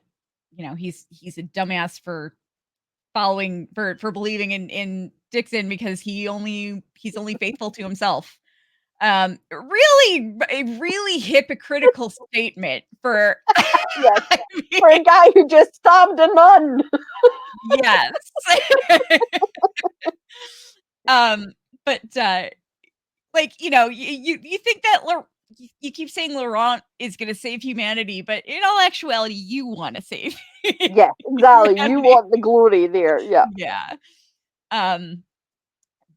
he's a dumbass for believing in Dixon because he's only faithful to himself. Really a really hypocritical statement for Yes, I mean, for a guy who just stabbed a nun. yes. um, but like you think that you keep saying Laurent is going to save humanity, but in all actuality, you want to save Yeah, exactly. You humanity. want the glory there. Yeah. Yeah. Um,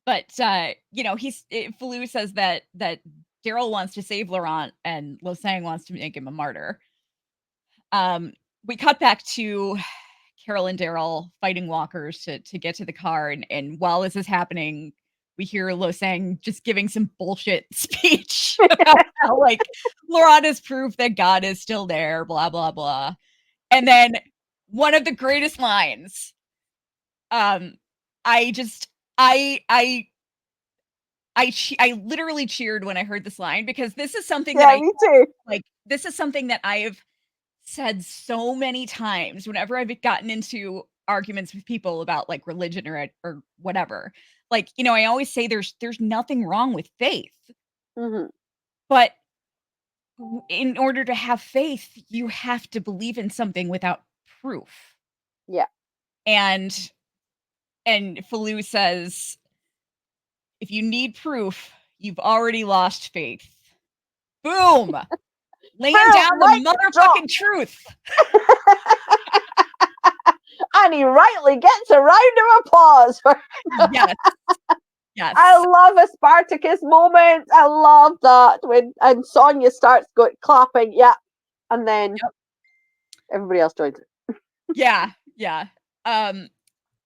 but Fallou says that Daryl wants to save Laurent and Losang wants to make him a martyr. Um, we cut back to Caryl and Daryl fighting walkers to get to the car, and while this is happening, we hear Losang just giving some bullshit speech about how like Laurent is proof that God is still there, blah blah blah. And then one of the greatest lines. I just I literally cheered when I heard this line because this is something that Yeah, me too. this is something that I've said so many times whenever I've gotten into arguments with people about like religion or whatever. Like, I always say there's nothing wrong with faith, Hmm. but in order to have faith, you have to believe in something without proof. Yeah. And Fallou says, if you need proof, you've already lost faith. Boom! Laying down Boom, the mic drop. motherfucking truth. And he rightly gets a round of applause. Yes. Yes. I love a Spartacus moment. I love that when and Sonia starts clapping. Yeah, and then Yep. everybody else joins it. Yeah. Yeah. Um,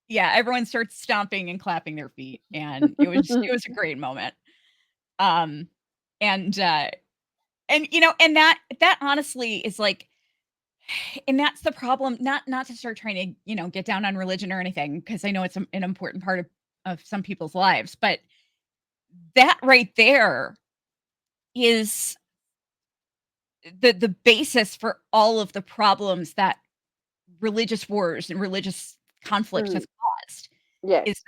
yeah, everyone starts stomping and clapping their feet, and it was a great moment. Um, and and that honestly is like, and that's the problem. Not to start trying to get down on religion or anything, because I know it's an important part of some people's lives, but that right there is the basis for all of the problems that religious wars and religious conflict Mm, has caused. yes,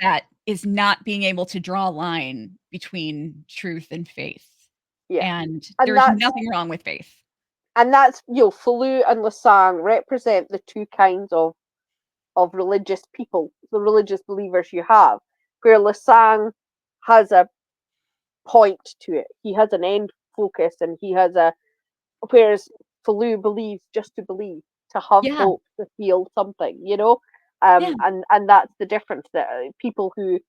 Is not being able to draw a line between truth and faith. yeah, And and there's that's nothing wrong with faith. Fallou and Lasang represent the two kinds of religious people, the religious believers you have, where Lasang has a point to it. He has an end focus, and he has a whereas Fallou believes just to believe, to have Yeah. hope, to feel something, Yeah. and that's the difference. That people who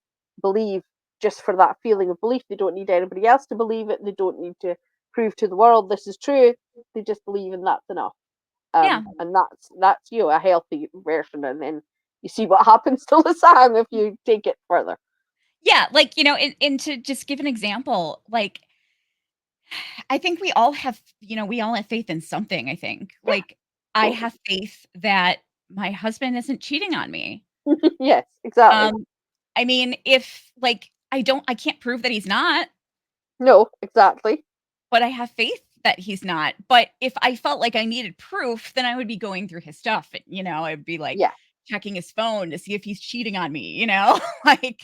believe just for that feeling of belief, they don't need anybody else to believe it. They don't need to prove to the world this is true. They just believe, and that's enough. Yeah. And that's a healthy version, and then you see what happens to Lasang if you take it further. Yeah, like, and to just give an example, like, I think we all have faith in something, I think. Like, I Totally. have faith that my husband isn't cheating on me. Yes, exactly. Um, I mean, if, like, I can't prove that he's not, No, exactly. but I have faith that he's not. But if I felt like I needed proof, then I would be going through his stuff, and, I'd be, like, Yeah, checking his phone to see if he's cheating on me, you know? Like,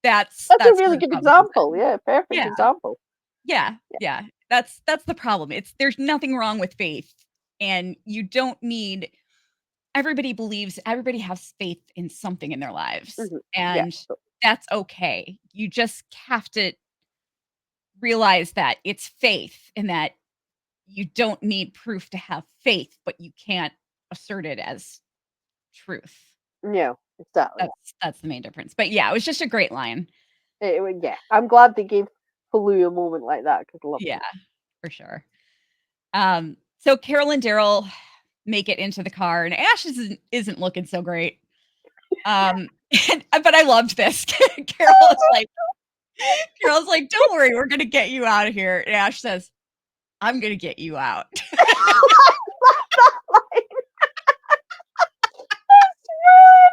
that's a that's where really the good problem comes example. in. Yeah, perfect Yeah. example. Yeah, yeah. That's the problem. There's nothing wrong with faith, and you don't need everybody has faith in something in their lives, Hmm. Yeah. and that's okay. You just have to realize that it's faith and that you don't need proof to have faith, but you can't assert it as truth. No, exactly. That's the main difference. But yeah, it was just a great line. Yeah, I'm glad they gave Fallou a moment like that because I loved Yeah, him. for sure. So Carol and Daryl make it into the car, and Ash isn't looking so great. But I loved this. Carol is like Carol's like, "Don't worry, we're gonna get you out of here." And Ash says, "I'm gonna get you out."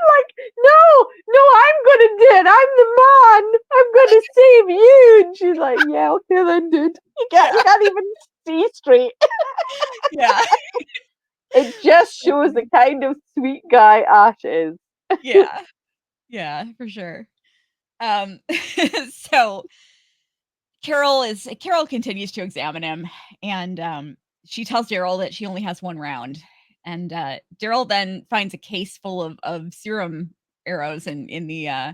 Like, no, I'm gonna do it. I'm the man. I'm gonna save you. And she's like, yeah, okay then, dude. You can't even see straight. Yeah. It just shows the kind of sweet guy Ash is. Yeah. Yeah, for sure. Um, so Carol continues to examine him, and, she tells Daryl that she only has 1 round, and, Daryl then finds a case full of serum arrows in the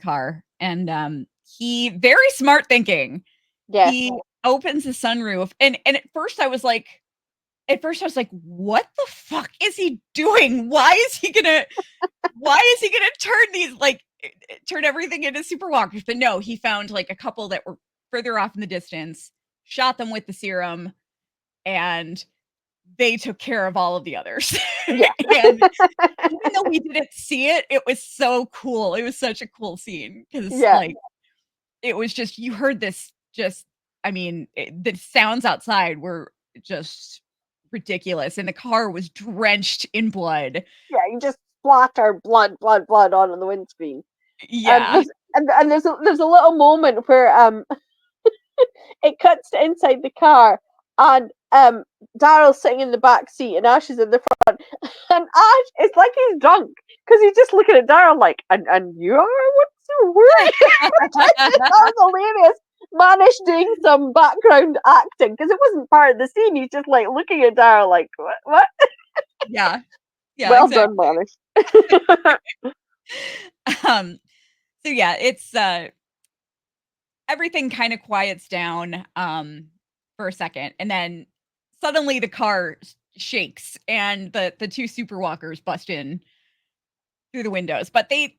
car, and, he very smart thinking. Yeah. He opens the sunroof, and at first I was like, "What the fuck is he doing? Why is he gonna turn these, like, turn everything into super walkers?" But no, he found, like, a couple that were further off in the distance, shot them with the serum, and they took care of all of the others. Yeah. And even though we didn't see it, it was so cool. It was such a cool scene because, Yeah. like, it was just you heard this just I mean, the sounds outside were just ridiculous, and the car was drenched in blood. Yeah, you just splatter blood on the windscreen. And Yeah. there's a little moment where it cuts to inside the car, and Daryl's sitting in the back seat and Ash is in the front, and Ash it's like he's drunk because he's just looking at Daryl like, and you are, what's so worry? That was hilarious. Manish doing some background acting because it wasn't part of the scene. He's just like looking at Daryl like, what? Yeah. Yeah, Well exactly. done, Manish. Um, so yeah, it's, everything kinda quiets down, for a second, and then suddenly the car shakes, and the 2 super walkers bust in through the windows, but they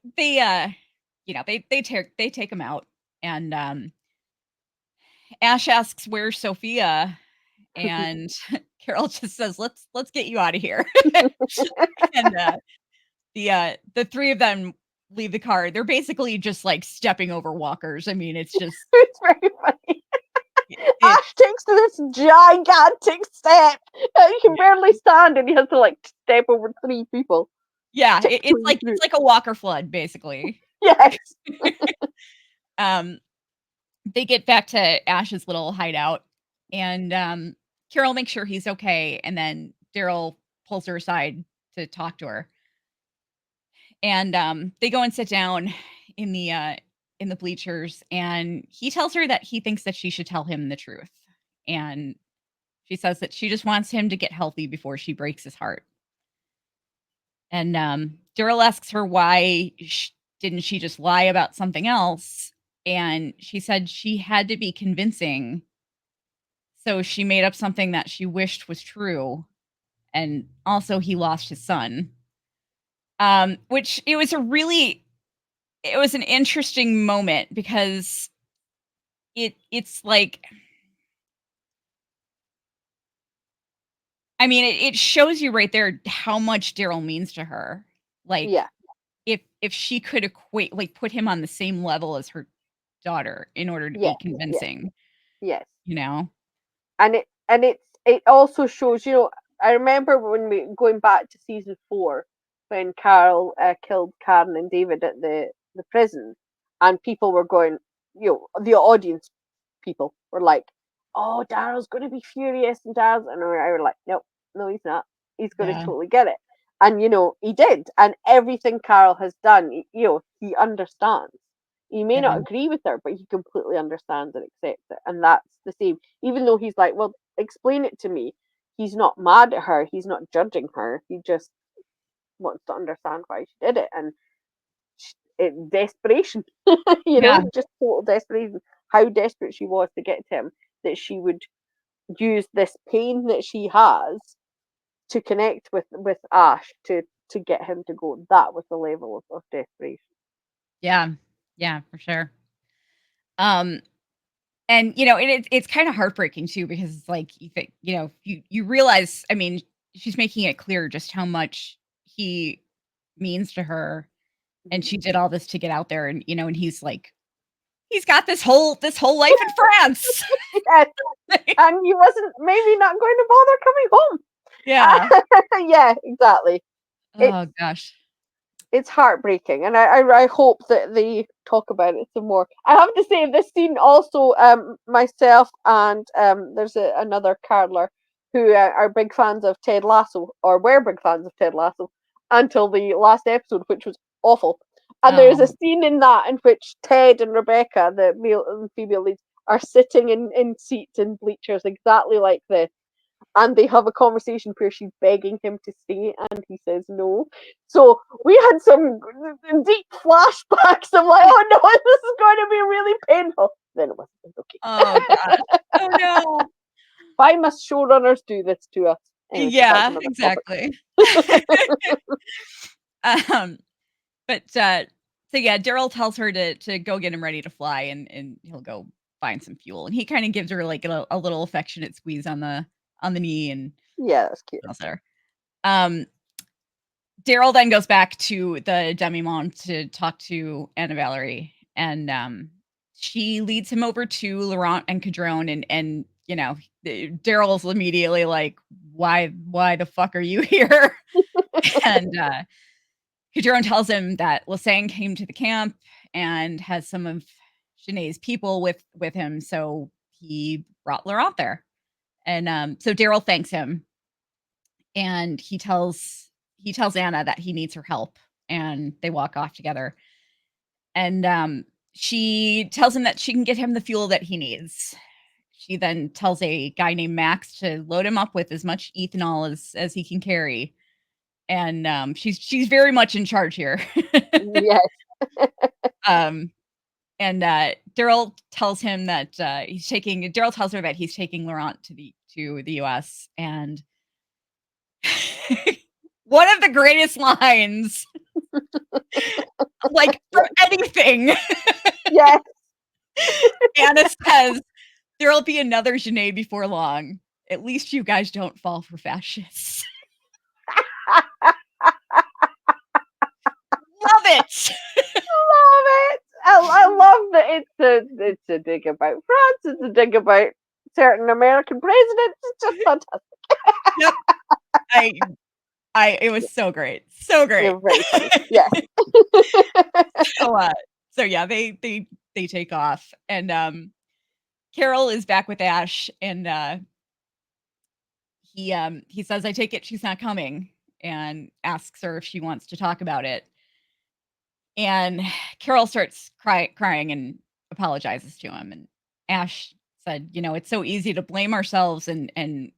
take him out, and, Ash asks, "Where's Sophia?" And Carol just says, "Let's get you out of here." And, the 3 of them leave the car. They're basically just, like, stepping over walkers. I mean, it's just It's very funny. it Ash takes this gigantic step. He can barely stand, and he has to like step over 3 people. yeah, Tiptoeing through. it's like a walker flood, basically. Yes. Um, they get back to Ash's little hideout, and, Carol makes sure he's okay, and then Daryl pulls her aside to talk to her. And, they go and sit down in the bleachers, and he tells her that he thinks that she should tell him the truth, and she says that she just wants him to get healthy before she breaks his heart. And, Daryl asks her why didn't she just lie about something else, and she said she had to be convincing, so she made up something that she wished was true, and also he lost his son. Which it was an interesting moment because it's like I mean, it shows you right there how much Daryl means to her. Like, Yeah. if she could equate like, put him on the same level as her daughter in order to Yeah. be Yeah. convincing, Yes. you know? And it also shows. I remember when we going back to season 4 when Carol killed Karen and David at the prison, and people were going. The audience people were like, "Oh, Daryl's going to be furious," and I were like, "Nope, no, he's not. He's going to Yeah, totally get it." And he did. And everything Carol has done, he understands. He may yeah, not agree with her, but he completely understands and accepts it. And that's the same. Even though he's like, "Well, explain it to me." He's not mad at her. He's not judging her. He just wants to understand why she did it. And desperation, yeah, just total desperation. How desperate she was to get to him, that she would use this pain that she has to connect with Ash to get him to go. That was the level of desperation. yeah, yeah, for sure. Um, And, it's kinda heartbreaking too because it's like, you think, you realize, I mean, she's making it clear just how much he means to her, and Mhm. she did all this to get out there, and, and he's like, he's got this whole life in France. Yes, and he wasn't maybe not going to bother coming home. Yeah. Yeah, exactly. It's Oh gosh. it's heartbreaking, and I hope that they talk about it some more. I have to say, this scene also, myself and there's another caroler who are big fans of Ted Lasso, or were big fans of Ted Lasso until the last episode, which was awful. And there is a Oh. scene in that in which Ted and Rebecca, the male and female leads, are sitting in seats in bleachers exactly like this, and they have a conversation where she's begging him to stay and he says no. So we had some deep flashbacks of like, oh no, this is going to be really painful. Then it wasn't Oh okay. gosh. Oh no. Why must showrunners do this to us? Anyway, that's Yeah, another topic. exactly. Um, but, so yeah, Daryl tells her to go get him ready to fly, and he'll go find some fuel, and he kinda gives her, like, a little affectionate squeeze on the knee and Yeah, that's cute. smells her. Um, Daryl then goes back to the Demimonde to talk to Anna Valerie, and, she leads him over to Laurent and Codron, and, Daryl's immediately like, "Why the fuck are you here?" And, Codron tells him that Lasang came to the camp and has some of Shanae's people with him, so he brought Laurent there. And, so Daryl thanks him, and he tells Anna that he needs her help, and they walk off together. And, she tells him that she can get him the fuel that he needs. She then tells a guy named Max to load him up with as much ethanol as he can carry, and, she's very much in charge here. Yes. Um, and, Daryl tells her that he's taking Laurent to the US, and one of the greatest lines, like, from Yes. anything, Yes. Anna says, "There'll be another Genet before long. At least you guys don't fall for fascists." Love it. Love it. I love that it's a dig about France. It's a dig about certain American presidents. It's just fantastic. Yep. I it was so great. So great. You're very funny. Yes. So, yeah, they take off, and, Carol is back with Ash, and, he says, "I take it she's not coming," and asks her if she wants to talk about it. And Carol starts crying and apologizes to him, and Ash said, "It's so easy to blame ourselves," and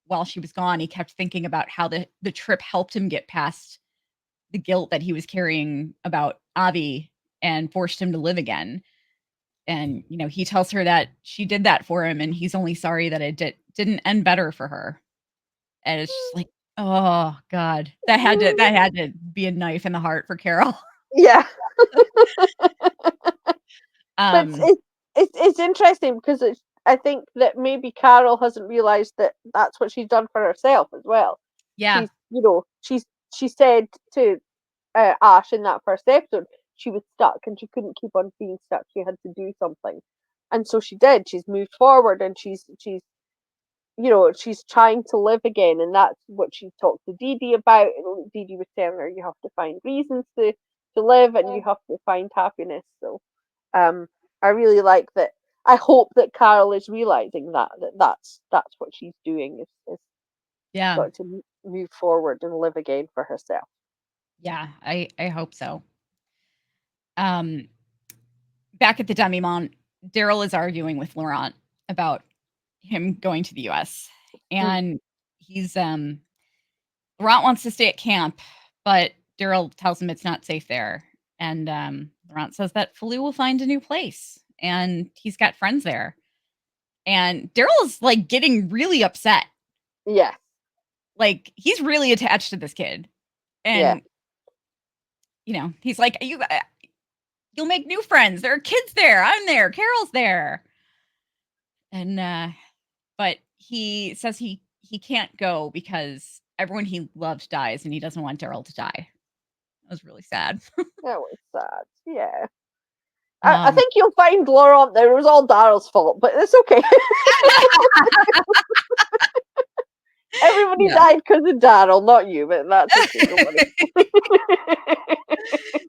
while she was gone, he kept thinking about how the trip helped him get past the guilt that he was carrying about Avi and forced him to live again. And, he tells her that she did that for him, and he's only sorry that it didn't end better for her. And it's just like, oh god, that had to be a knife in the heart for Carol. Yeah. But Um, it's interesting because I think that maybe Carol hasn't realized that that's what she's done for herself as well. yeah, She said to Ash in that first episode she was stuck and she couldn't keep on being stuck. She had to do something, and so she did. She's moved forward, and she's trying to live again, and that's what she talked to Dee Dee about. And Dee Dee was telling her you have to find reasons to live, and you have to find happiness. So um, I really like that. I hope that Carol is realizing that's what she's doing, is yeah, got to move forward and live again for herself. yeah, I hope so. Um, Back at the Demimonde, Daryl is arguing with Laurent about him going to the US, Mm. and Laurent wants to stay at camp, but Daryl tells him it's not safe there. And, Laurent says that Fallou will find a new place, and he's got friends there. And Daryl is, like, getting really upset. Yeah, Like, he's really attached to this kid. yeah, And, he's like, "You'll make new friends. There are kids there. I'm there. Carol's there." And but he says he can't go because everyone he loves dies, and he doesn't want Daryl to die. That was really sad. That was sad. Yeah. I Um, think you'll find Laurent there. It was all Daryl's fault, but it's okay. Everybody yeah, died because of Daryl, not you, but that's okay. Don't worry.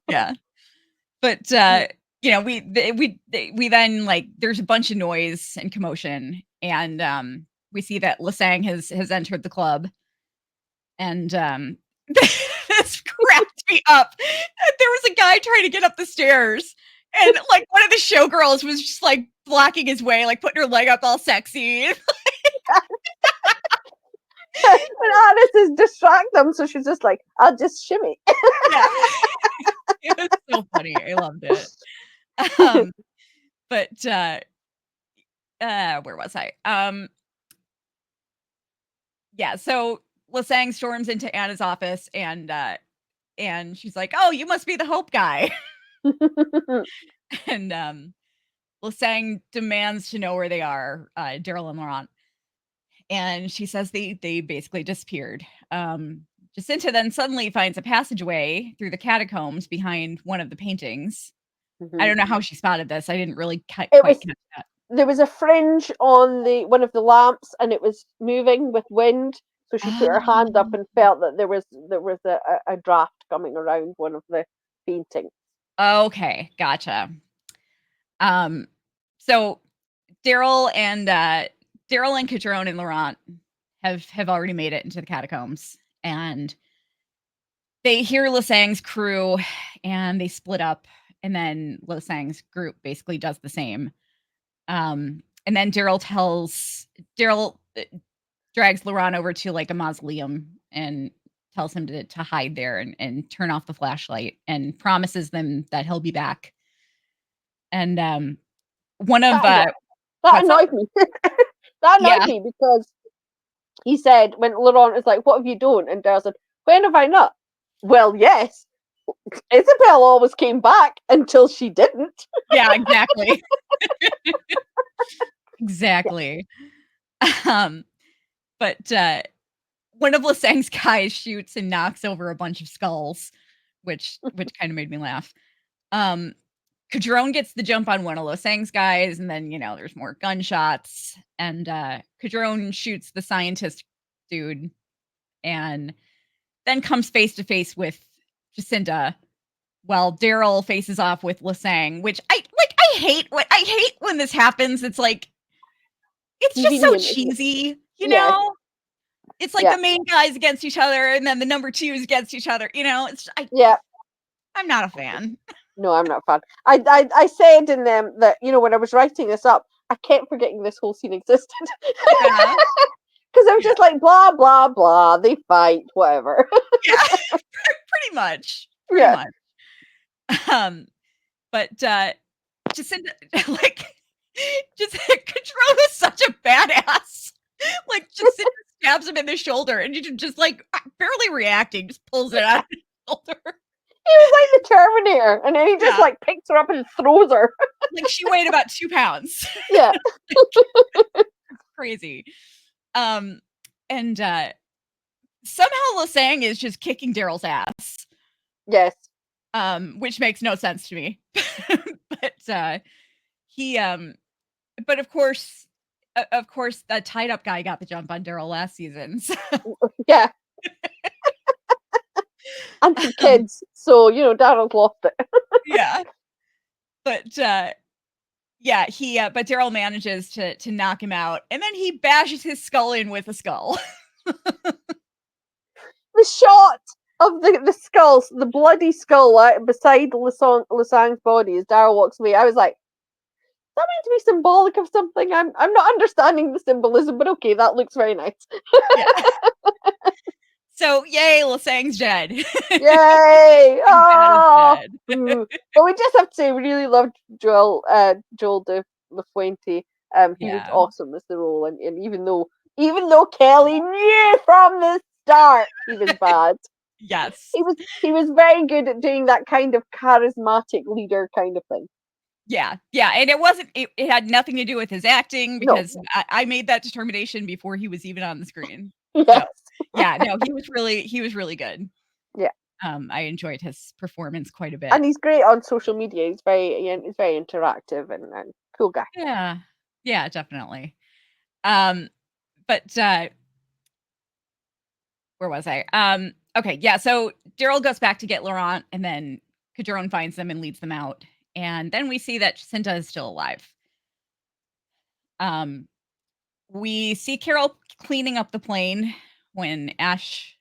yeah. But we then, like, there's a bunch of noise and commotion, and we see that Lasang has entered the club, and this cracked me up. There was a guy trying to get up the stairs, and like one of the showgirls was just like blocking his way, like putting her leg up all sexy. And Alice is distract them, so she's just like, I'll just shimmy. Yeah. It was so funny. I loved it. Um, but where was I? Yeah, so Lasang storms into Anna's office, and she's like, "Oh, you must be the Hope guy." And Lasang demands to know where they are, Daryl and Laurent. And she says they basically disappeared. Jacinta then suddenly finds a passageway through the catacombs behind one of the paintings. I don't know how she spotted this. I didn't really It quite was catch that. there was a fringe on the one of the lamps, and it was moving with wind. So she put her hand up Oh, and felt that there was a draft coming around one of the paintings. okay, gotcha. Um, so Daryl and Codron and Laurent have already made it into the catacombs, and they hear Lasang's crew, and they split up, and then Lasang's group basically does the same. And then Daryl drags Laurent over to like a mausoleum and tells him to hide there and turn off the flashlight, and promises them that he'll be back. And one of That that what's up? annoyed me. That annoyed Yeah, me because he said when Laurent is like, "What have you done?" and Dale said, "When have I not?" Well, yes, Isabel always came back until she didn't. yeah, exactly. Yeah. Exactly. Um, but one of Lasang's guys shoots and knocks over a bunch of skulls, which kind of made me laugh. Um, Codron gets the jump on one of Lasang's guys, and then there's more gunshots, and Codron shoots the scientist dude, and then comes face to face with Jacinta, while Daryl faces off with Lasang, which I like. I hate when this happens. It's like it's just so Convenient, isn't it? cheesy, you Yes. know? It's like Yeah. the main guys against each other, and then the number twos against each other, it's Yeah. I'm not a fan. No, I'm not a fan. I said in them that when I was writing this up, I kept forgetting this whole scene existed Yeah. because I was Yeah. just like blah blah blah. They fight, whatever. Yeah. Pretty much. Pretty Yeah. much. Um, but, Jacinta like, just Control is such a badass. Like, Jacinta stabs him in the shoulder, and you just, like, barely reacting, just pulls it out of his shoulder. He was like the Terminator, and then he just Yeah. like picks her up and throws her. Like, she weighed about 2 pounds. Yeah. Crazy. Um, and, somehow Lasang is just kicking Daryl's ass, Yes. which makes no sense to me. But, he, but of course, that tied up guy got the jump on Daryl last season. So, Yeah. And some um, kids, so Daryl's lost it. yeah. But yeah, but Daryl manages to knock him out, and then he bashes his skull in with a skull. The shot of the skulls, the bloody skull beside Lasang's body as Daryl walks away, I was like, is that meant to be symbolic of something? I'm not understanding the symbolism, but okay, that looks very nice. Yeah. So yay, Lasang's dead. Yay! Oh, Dead. but we just have to say, we really loved Joel de La Fuente. He was Yeah. awesome as the role, and even though Kelly knew from the start he was bad, Yes. he was very good at doing that kind of charismatic leader kind of thing. Yeah, yeah, and it had nothing to do with his acting No. because I made that determination before he was even on the screen. So, Yes. yeah, no, he was really good. Yeah. I enjoyed his performance quite a And bit. he's great on social media. He's very interactive and cool guy. Yeah. Yeah, definitely. Um, but, where was I? Okay, yeah, so Daryl goes back to get Laurent, and then Codron finds them and leads them out, and then we see that Jacinta is still alive. Um, we see Carol cleaning up the plane when Ash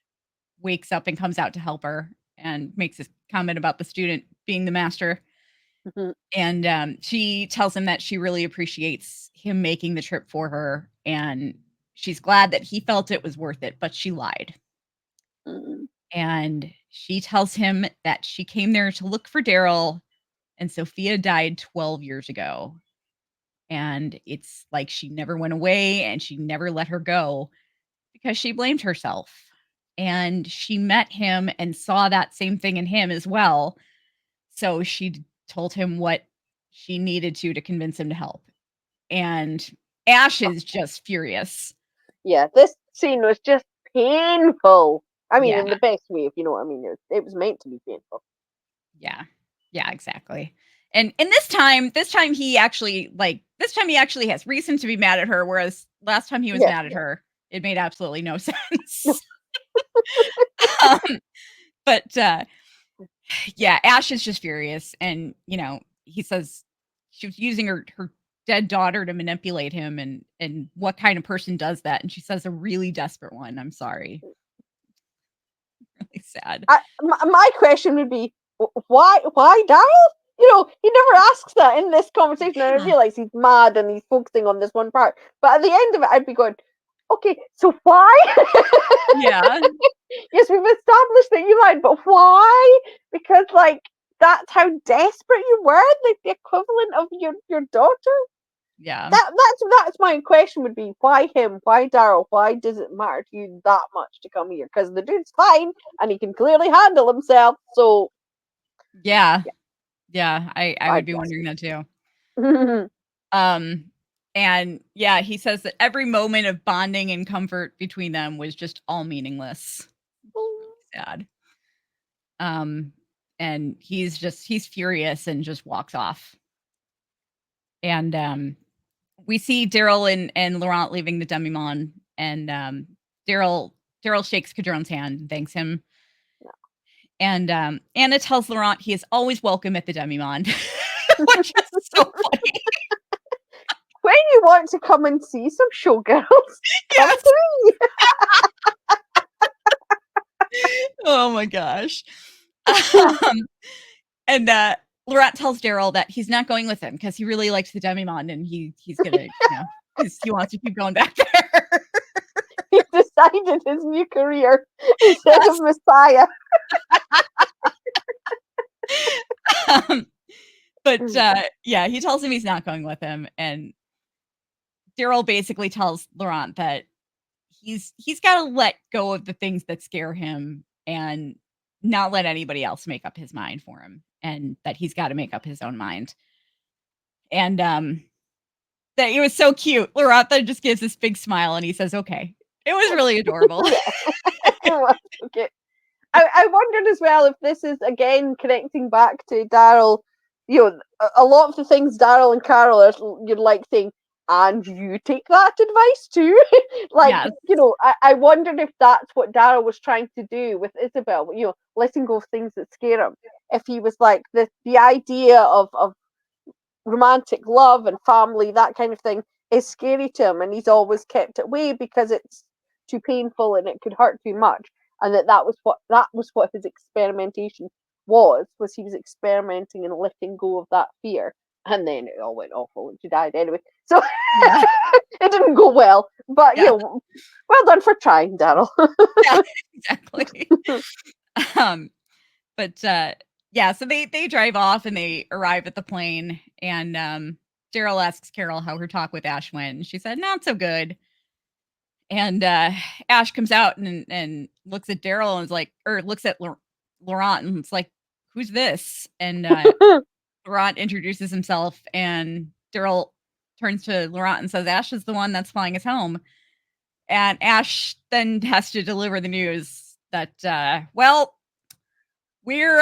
wakes up and comes out to help her and makes this comment about the student being the master. Mhm. And she tells him that she really appreciates him making the trip for her and she's glad that he felt it was worth it, but she lied. Mm. And she tells him that she came there to look for Daryl and Sophia died 12 years ago. And it's like she never went away and she never let her go because she blamed herself. And she met him and saw that same thing in him as well. So she told him what she needed to convince him to help. And Ash is just furious. Yeah, this scene was just painful. I mean, Yeah, in the best way, if you know what I mean. It was meant to be painful. yeah. Yeah, exactly. And this time he actually has reason to be mad at her, whereas last time he was Yeah. mad at her, it made absolutely no sense. um, but yeah, Ash is just furious, and he says she was using her dead daughter to manipulate him, and what kind of person does that? And she says a really desperate one. I'm sorry, really sad. My question would be, why Daryl? He never asks that in this conversation, and I Yeah, realize he's mad and he's focusing on this one part. But at the end of it, I'd be going, okay, so why? yeah, Yes, we've established that you lied, but why? Because like that's how desperate you were, like the equivalent of your daughter. yeah, That's my question would be, why him? Why Daryl? Why does it matter to you that much to come here? Because the dude's fine and he can clearly handle himself. So yeah, yeah, yeah. I I'd would be be wondering asking. that too. Um, and yeah, he says that every moment of bonding and comfort between them was just all meaningless. Really sad. Um, and he's furious and just walks off. And we see Daryl and Laurent leaving the Demimonde, and Daryl Daryl shakes Cadron's hand and thanks him. And Anna tells Laurent he is always welcome at the Demimonde, which is so funny. When you want to come and see some showgirls, come Yes. to me. Oh my gosh. Um, and Laurent tells Daryl that he's not going with him because he really likes the Demimonde and he's gonna, he wants to keep going back there. He decided his new career instead of Yes. Messiah. Um, but yeah, he tells him he's not going with him, and Daryl basically tells Laurent that he's got to let go of the things that scare him and not let anybody else make up his mind for him, and that he's got to make up his own mind. And that it was so cute. Laurent then just gives this big smile and he says, "Okay." It was really adorable. Yeah, it was okay. I wondered as well if this is again connecting back to Daryl. A lot of the things Daryl and Carol you're like saying, and you take that advice too. Like, Yes. I wondered if that's what Daryl was trying to do with Isabel. Letting go of things that scare him. If he was like the idea of romantic love and family, that kind of thing, is scary to him, and he's always kept it away because it's too painful and it could hurt too much. And that was what his experimentation was he was experimenting and letting go of that fear, and then it all went awful and she died anyway. So Yeah. it didn't go well, but Yeah. well done for trying, Daryl. Yeah. Exactly. Um, but yeah, so they drive off and they arrive at the plane, and Daryl asks Carol how her talk with Ash went. And she said, "Not so good." And Ash comes out and looks at Daryl and is like, or looks at Laurent and it's like, "Who's this?" And Laurent introduces himself, and Daryl turns to Laurent and says, "Ash is the one that's flying us home." And Ash then has to deliver the news that, well, we're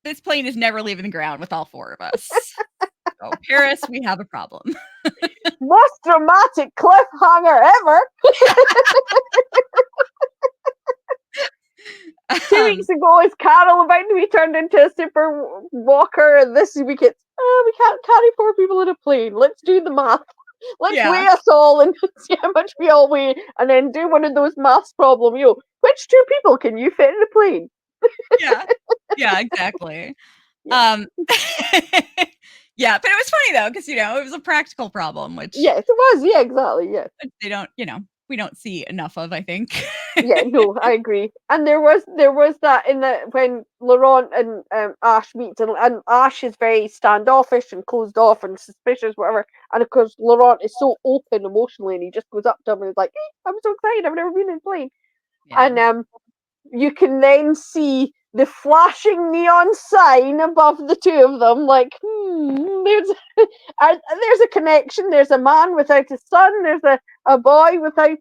this plane is never leaving the ground with all four of us. So Paris, we have a problem. Most dramatic cliffhanger ever. 2 weeks ago, is Carol about to be turned into a super walker? And this week it's, we can't carry 4 people in a plane. Let's do the math. Let's Yeah, weigh us all and see how much we all weigh, and then do one of those maths problem. Which 2 people can you fit in a plane? yeah, yeah, exactly. Yeah. Um, yeah, but it was funny though, because it was a practical problem, which Yes, it was. Yeah, exactly. Yeah. they don't, we don't see enough of, I think. Yeah, no, I agree. And there was that in the when Laurent and Ash meet, and Ash is very standoffish and closed off and suspicious, whatever. And of course, Laurent is so open emotionally, and he just goes up to him and is like, "Hey, I'm so excited! I've never been in a plane." Yeah, And you can then see the flashing neon sign above the two of them, like, there's there's a connection. There's a man without a son. There's a boy without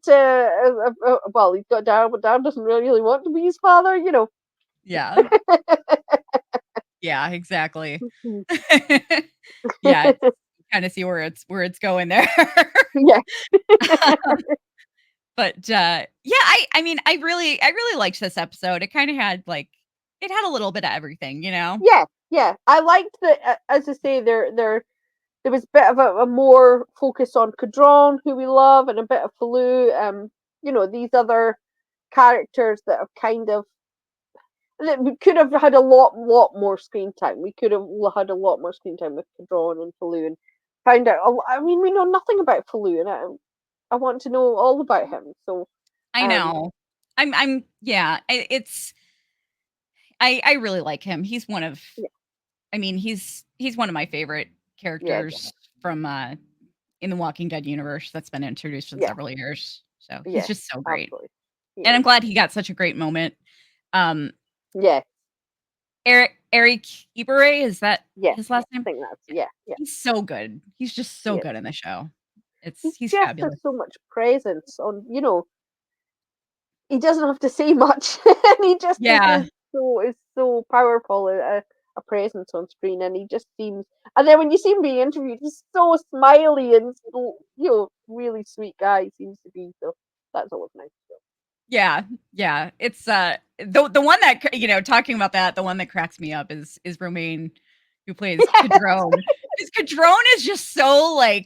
well, he's got Daryl, but Daryl doesn't really want to be his father. yeah, yeah, exactly. Yeah, kind of see where it's going there. Yeah. But yeah, I mean, I really liked this episode. It kind of had it had a little bit of everything. Yeah, yeah. I liked that. As I say, there was a bit of a more focus on Codron, who we love, and a bit of Fallou. These other characters that have kind of that we could have had a lot more screen time. We could have had a lot more screen time with Codron and Fallou, and find out. I mean, we know nothing about Fallou, and I want to know all about him. So, I um, know. Yeah, I really like him. He's one of yeah, I mean, he's one of my favorite yeah, characters from in the Walking Dead universe that's been introduced in yeah, several years. So he's yeah, just so great. absolutely. And Yeah, I'm glad he got such a great moment. Um yeah, Eric Ibere, is that yes, his yeah. last I name? think that's Yeah. yeah. He's so good. He's just so Yeah. good in the show. He He's just has fabulous. so much presence on. He doesn't have to say much, and he just Yeah. is so powerful a presence on screen, and he just seems. And then when you see him being interviewed, he's so smiley and so, really sweet guy. He seems to be, so that's always nice. Yeah. Yeah. It's the one that talking about that, the one that cracks me up is Romaine, who plays Codron. Because Codron is just so Yeah,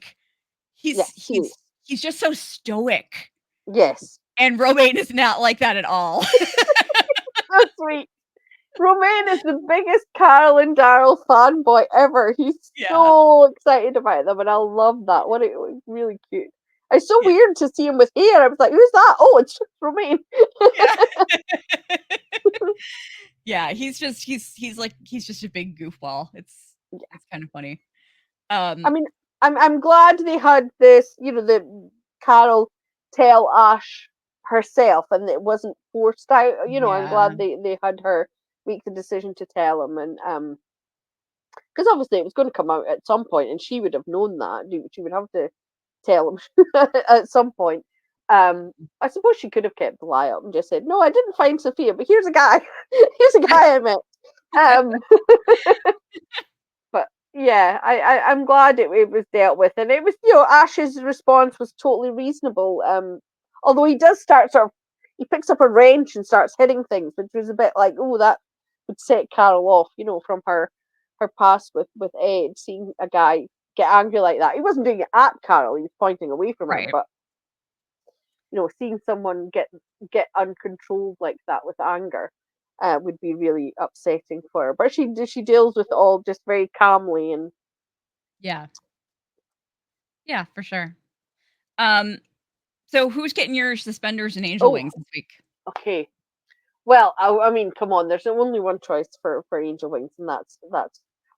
he's sweet. he's he's just so stoic. Yes, And Romaine is not like that at all. so sweet. Romaine is the biggest Carol and Daryl fanboy ever. He's Yeah. so excited about them, and I love that. It was really cute. It's so Yeah. weird to see him with hair. I was like, "Who's that?" Oh, it's just Romaine. Yeah. Yeah, he's just a big goofball. It's kind of funny. I Um, mean, I'm glad they had this. The Carol tell Ash herself, and it wasn't forced out. I'm yeah. glad they had her make the decision to tell him, and because obviously it was going to come out at some point, and she would have known that. She would have to tell him at some point. I suppose she could have kept the lie up and just said, "No, I didn't find Sophia, but here's a guy. Here's a guy I met." Um, but yeah, I'm glad it was dealt with, and it was Ash's response was totally reasonable. Although he does start sort of he picks up a wrench and starts hitting things, which was a bit like, oh, that would set Carol off, from her past with Ed, seeing a guy get angry like that. He wasn't doing it at Carol; he was pointing away from her. Right. But seeing someone get uncontrolled like that with anger would be really upsetting for her. But she deals with it all just very calmly and Yeah. Yeah, for sure. Um, so who's getting your suspenders and angel oh, wings this week? okay. Well, I mean, come on. There's only one choice for Angel Wings, and that's.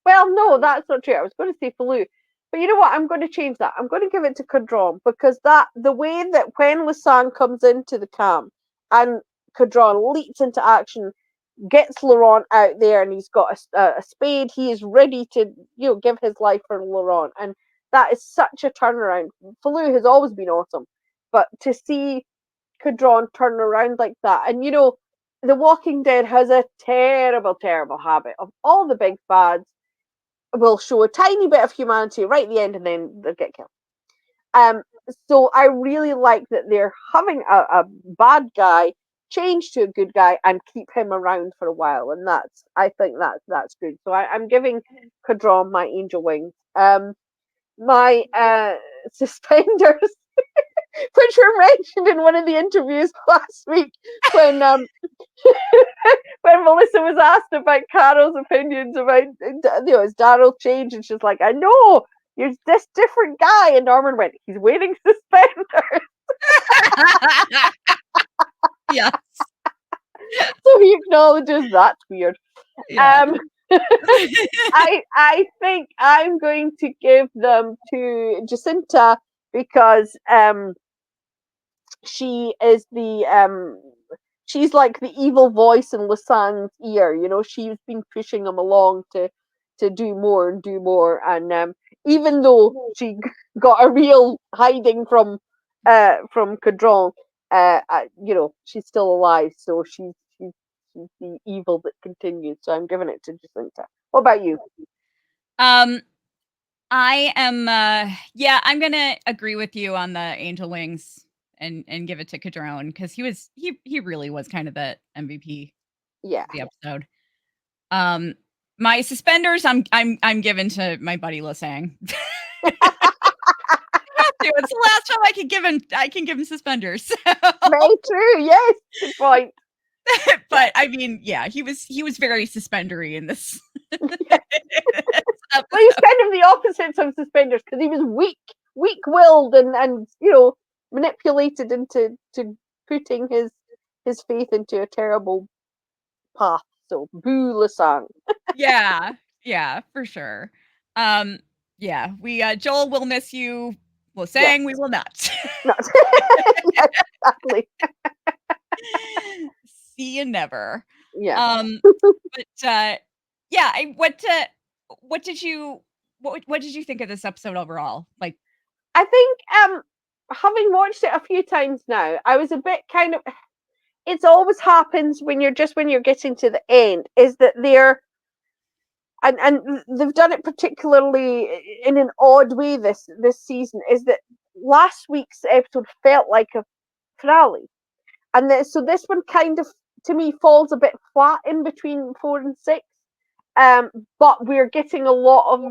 Well, no, that's not true. I was going to say Falou, but you know what? I'm going to change that. I'm going to give it to Codron because the way that when Lasang comes into the camp and Codron leaps into action, gets Laurent out there, and he's got a spade. He is ready to, give his life for Laurent, and that is such a turnaround. Fallou has always been awesome, but to see Codron turn around like that, and The Walking Dead has a terrible, terrible habit of all the big bads will show a tiny bit of humanity right at the end, and then they'll get killed. Um, so I really like that they're having a bad guy change to a good guy and keep him around for a while, and I think that's good. So I'm giving Codron my angel wings. My suspenders, which were mentioned in one of the interviews last week when when Melissa was asked about Carol's opinions about, is Daryl changed, and she's like, I know, you're this different guy, and Norman went, he's wearing suspenders. Yes. So he acknowledges that's weird. Yeah. I think I'm going to give them to Jacinta because she is she's like the evil voice in Lasagne's ear. She's been pushing him along to do more and do more. And even though she got a real hiding from Codron, she's still alive. So she's the evil that continues. So I'm giving it to Jacinta. What about you? I am I'm gonna agree with you on the angel wings and give it to Codron because he really was kind of the MVP Yeah. of the episode. My suspenders I'm given to my buddy Lasang. It's the last time I can give him suspenders. So. Very true. Yes, good point. But I mean, yeah, he was very suspendery in this. Well, he's kind of the opposite of suspenders because he was weak-willed, and manipulated into putting his faith into a terrible path. So, boo Lasang. Yeah, for sure. Yeah, we Joel will miss you. Lasang, Yes. we will not. Not. Yes, exactly. See you never. Yeah. But yeah, what did you what did you think of this episode overall? Like, I think having watched it a few times now, I was a bit kind of. It's always happens when you're getting to the end, is that they're and they've done it particularly in an odd way this season, is that last week's episode felt like a finale, and so this one kind of, to me, falls a bit flat in between 4 and 6, but we're getting a lot of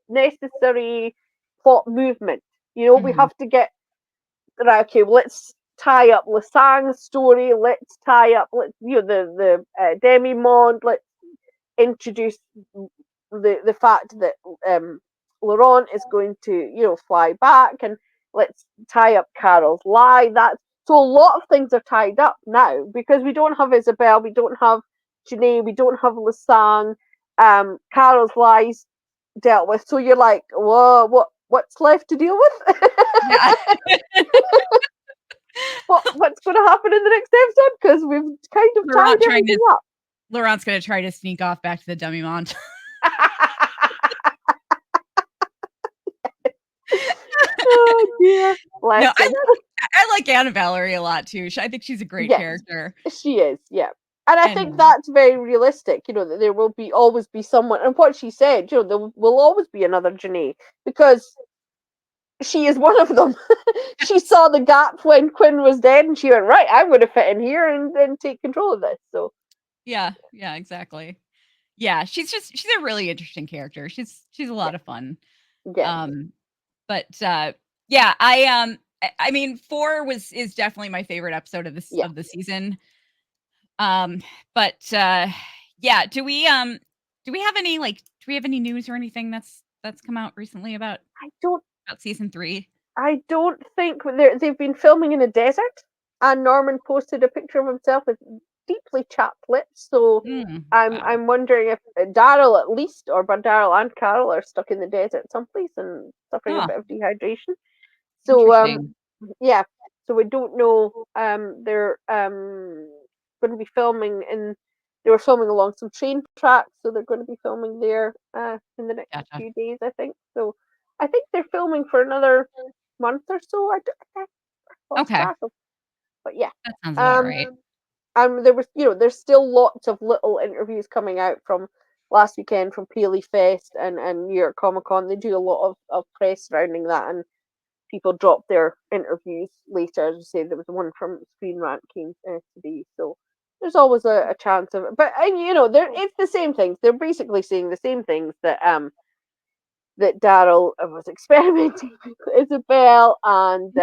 necessary plot movement. We mhm. have to get right. Okay, let's tie up Lasang's story. Let's tie up, the Demimonde. Let's introduce the fact that Laurent is going to fly back, and let's tie up Carol's lie. That's so a lot of things are tied up now because we don't have Isabel, we don't have Janae, we don't have Lasang. Carol's lies dealt with. So you're like, whoa, what's left to deal with? Yeah. What's going to happen in the next episode? Because we've kind of tied everything up. Laurent's going to try to sneak off back to the Demimonde. Oh dear. No, Bless him. I like Anna Valerie a lot too. I think she's a great character. She is, yeah. And I think that's very realistic, that there will always be someone, and what she said, there will always be another Janae, because she is one of them. She saw the gap when Quinn was dead, and she went, right, I'm going to fit in here and take control of this. So yeah, exactly. Yeah, she's a really interesting character. She's a lot of fun. Yeah. But yeah, I mean, 4 is definitely my favorite episode of the season. But yeah, do we have any news or anything that's come out recently about season 3? I don't think they've been filming in a desert, and Norman posted a picture of himself with deeply chapped lips. So I'm wondering if Daryl, at least, or Daryl and Carol are stuck in the desert someplace and suffering a bit of dehydration. So yeah, so we don't know. They're going to be filming in they were filming along some train tracks, so they're going to be filming there in the next Gotcha. few days, I think. So I think they're filming for another month or so. I lost Okay. track of, but yeah. That sounds about Um, right. there was, there's still lots of little interviews coming out from last weekend from Paley Fest and New York Comic Con. They do a lot of press surrounding that, and people drop their interviews later. As I say, there was one from Screen Rant came today, so there's always a chance of it. But it's the same things. They're basically saying the same things that Daryl was experimenting with Isabel, and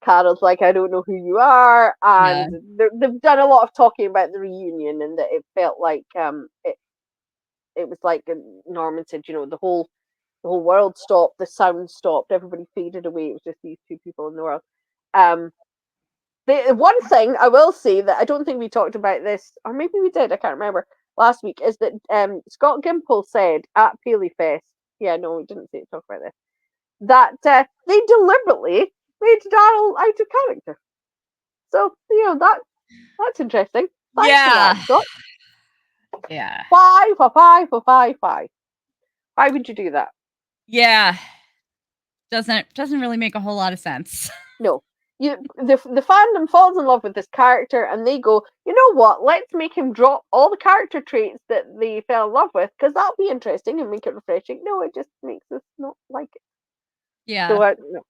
Carol's like, I don't know who you are, Yeah. and they've done a lot of talking about the reunion, and that it felt like it was like Norman said, the whole world stopped, the sound stopped, everybody faded away. It was just these two people in the world. The one thing I will say that I don't think we talked about this, or maybe we did, I can't remember, last week, is that Scott Gimple said at Paley Fest, yeah, no, we didn't talk about this, that they deliberately made Daryl out of character. So, that's interesting. Thanks for Yeah. that, Scott. Yeah. Five for five for five. Why would you do that? Yeah. Doesn't really make a whole lot of sense. No. The fandom falls in love with this character and they go, you know what, let's make him drop all the character traits that they fell in love with, because that'll be interesting and make it refreshing. No, it just makes us not like it. Yeah. So no.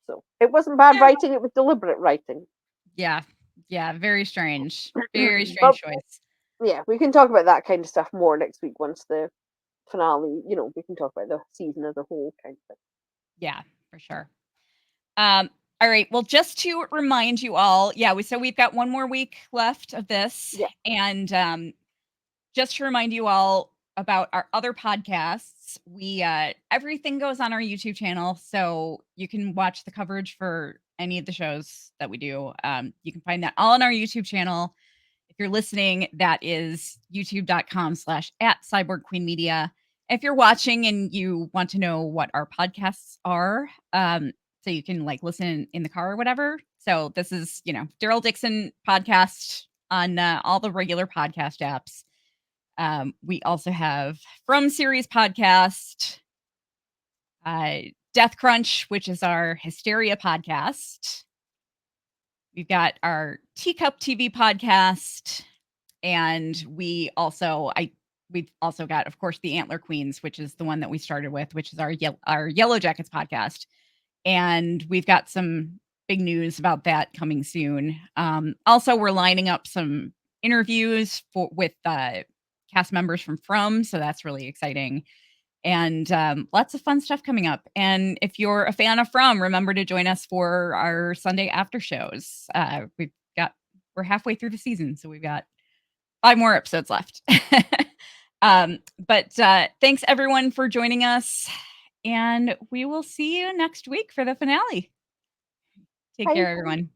So it wasn't bad writing, it was deliberate writing. Yeah. Yeah. Very strange. Very But strange choice. yeah, we can talk about that kind of stuff more next week once the finale, we can talk about the season as a whole kind of thing. Yeah, for sure. All right. Well, just to remind you all, so we've got one more week left of this. Yeah. And just to remind you all about our other podcasts, we everything goes on our YouTube channel, so you can watch the coverage for any of the shows that we do. You can find that all on our YouTube channel. If you're listening, that is youtube.com/@cyborgqueenmedia. If you're watching and you want to know what our podcasts are, so you can listen in the car or whatever. So this is, Daryl Dixon podcast on all the regular podcast apps. We also have From Series podcast, Death Crunch, which is our Hysteria podcast. We've got our Teacup TV podcast, and we've also got, of course, the Antler Queens, which is the one that we started with, which is our Yellow Jackets podcast. And we've got some big news about that coming soon. Also, we're lining up some interviews with cast members from, so that's really exciting. And lots of fun stuff coming up. And if you're a fan of From, remember to join us for our Sunday after shows. We're halfway through the season, so we've got 5 more episodes left. But thanks everyone for joining us, and we will see you next week for the finale. Take care, everyone.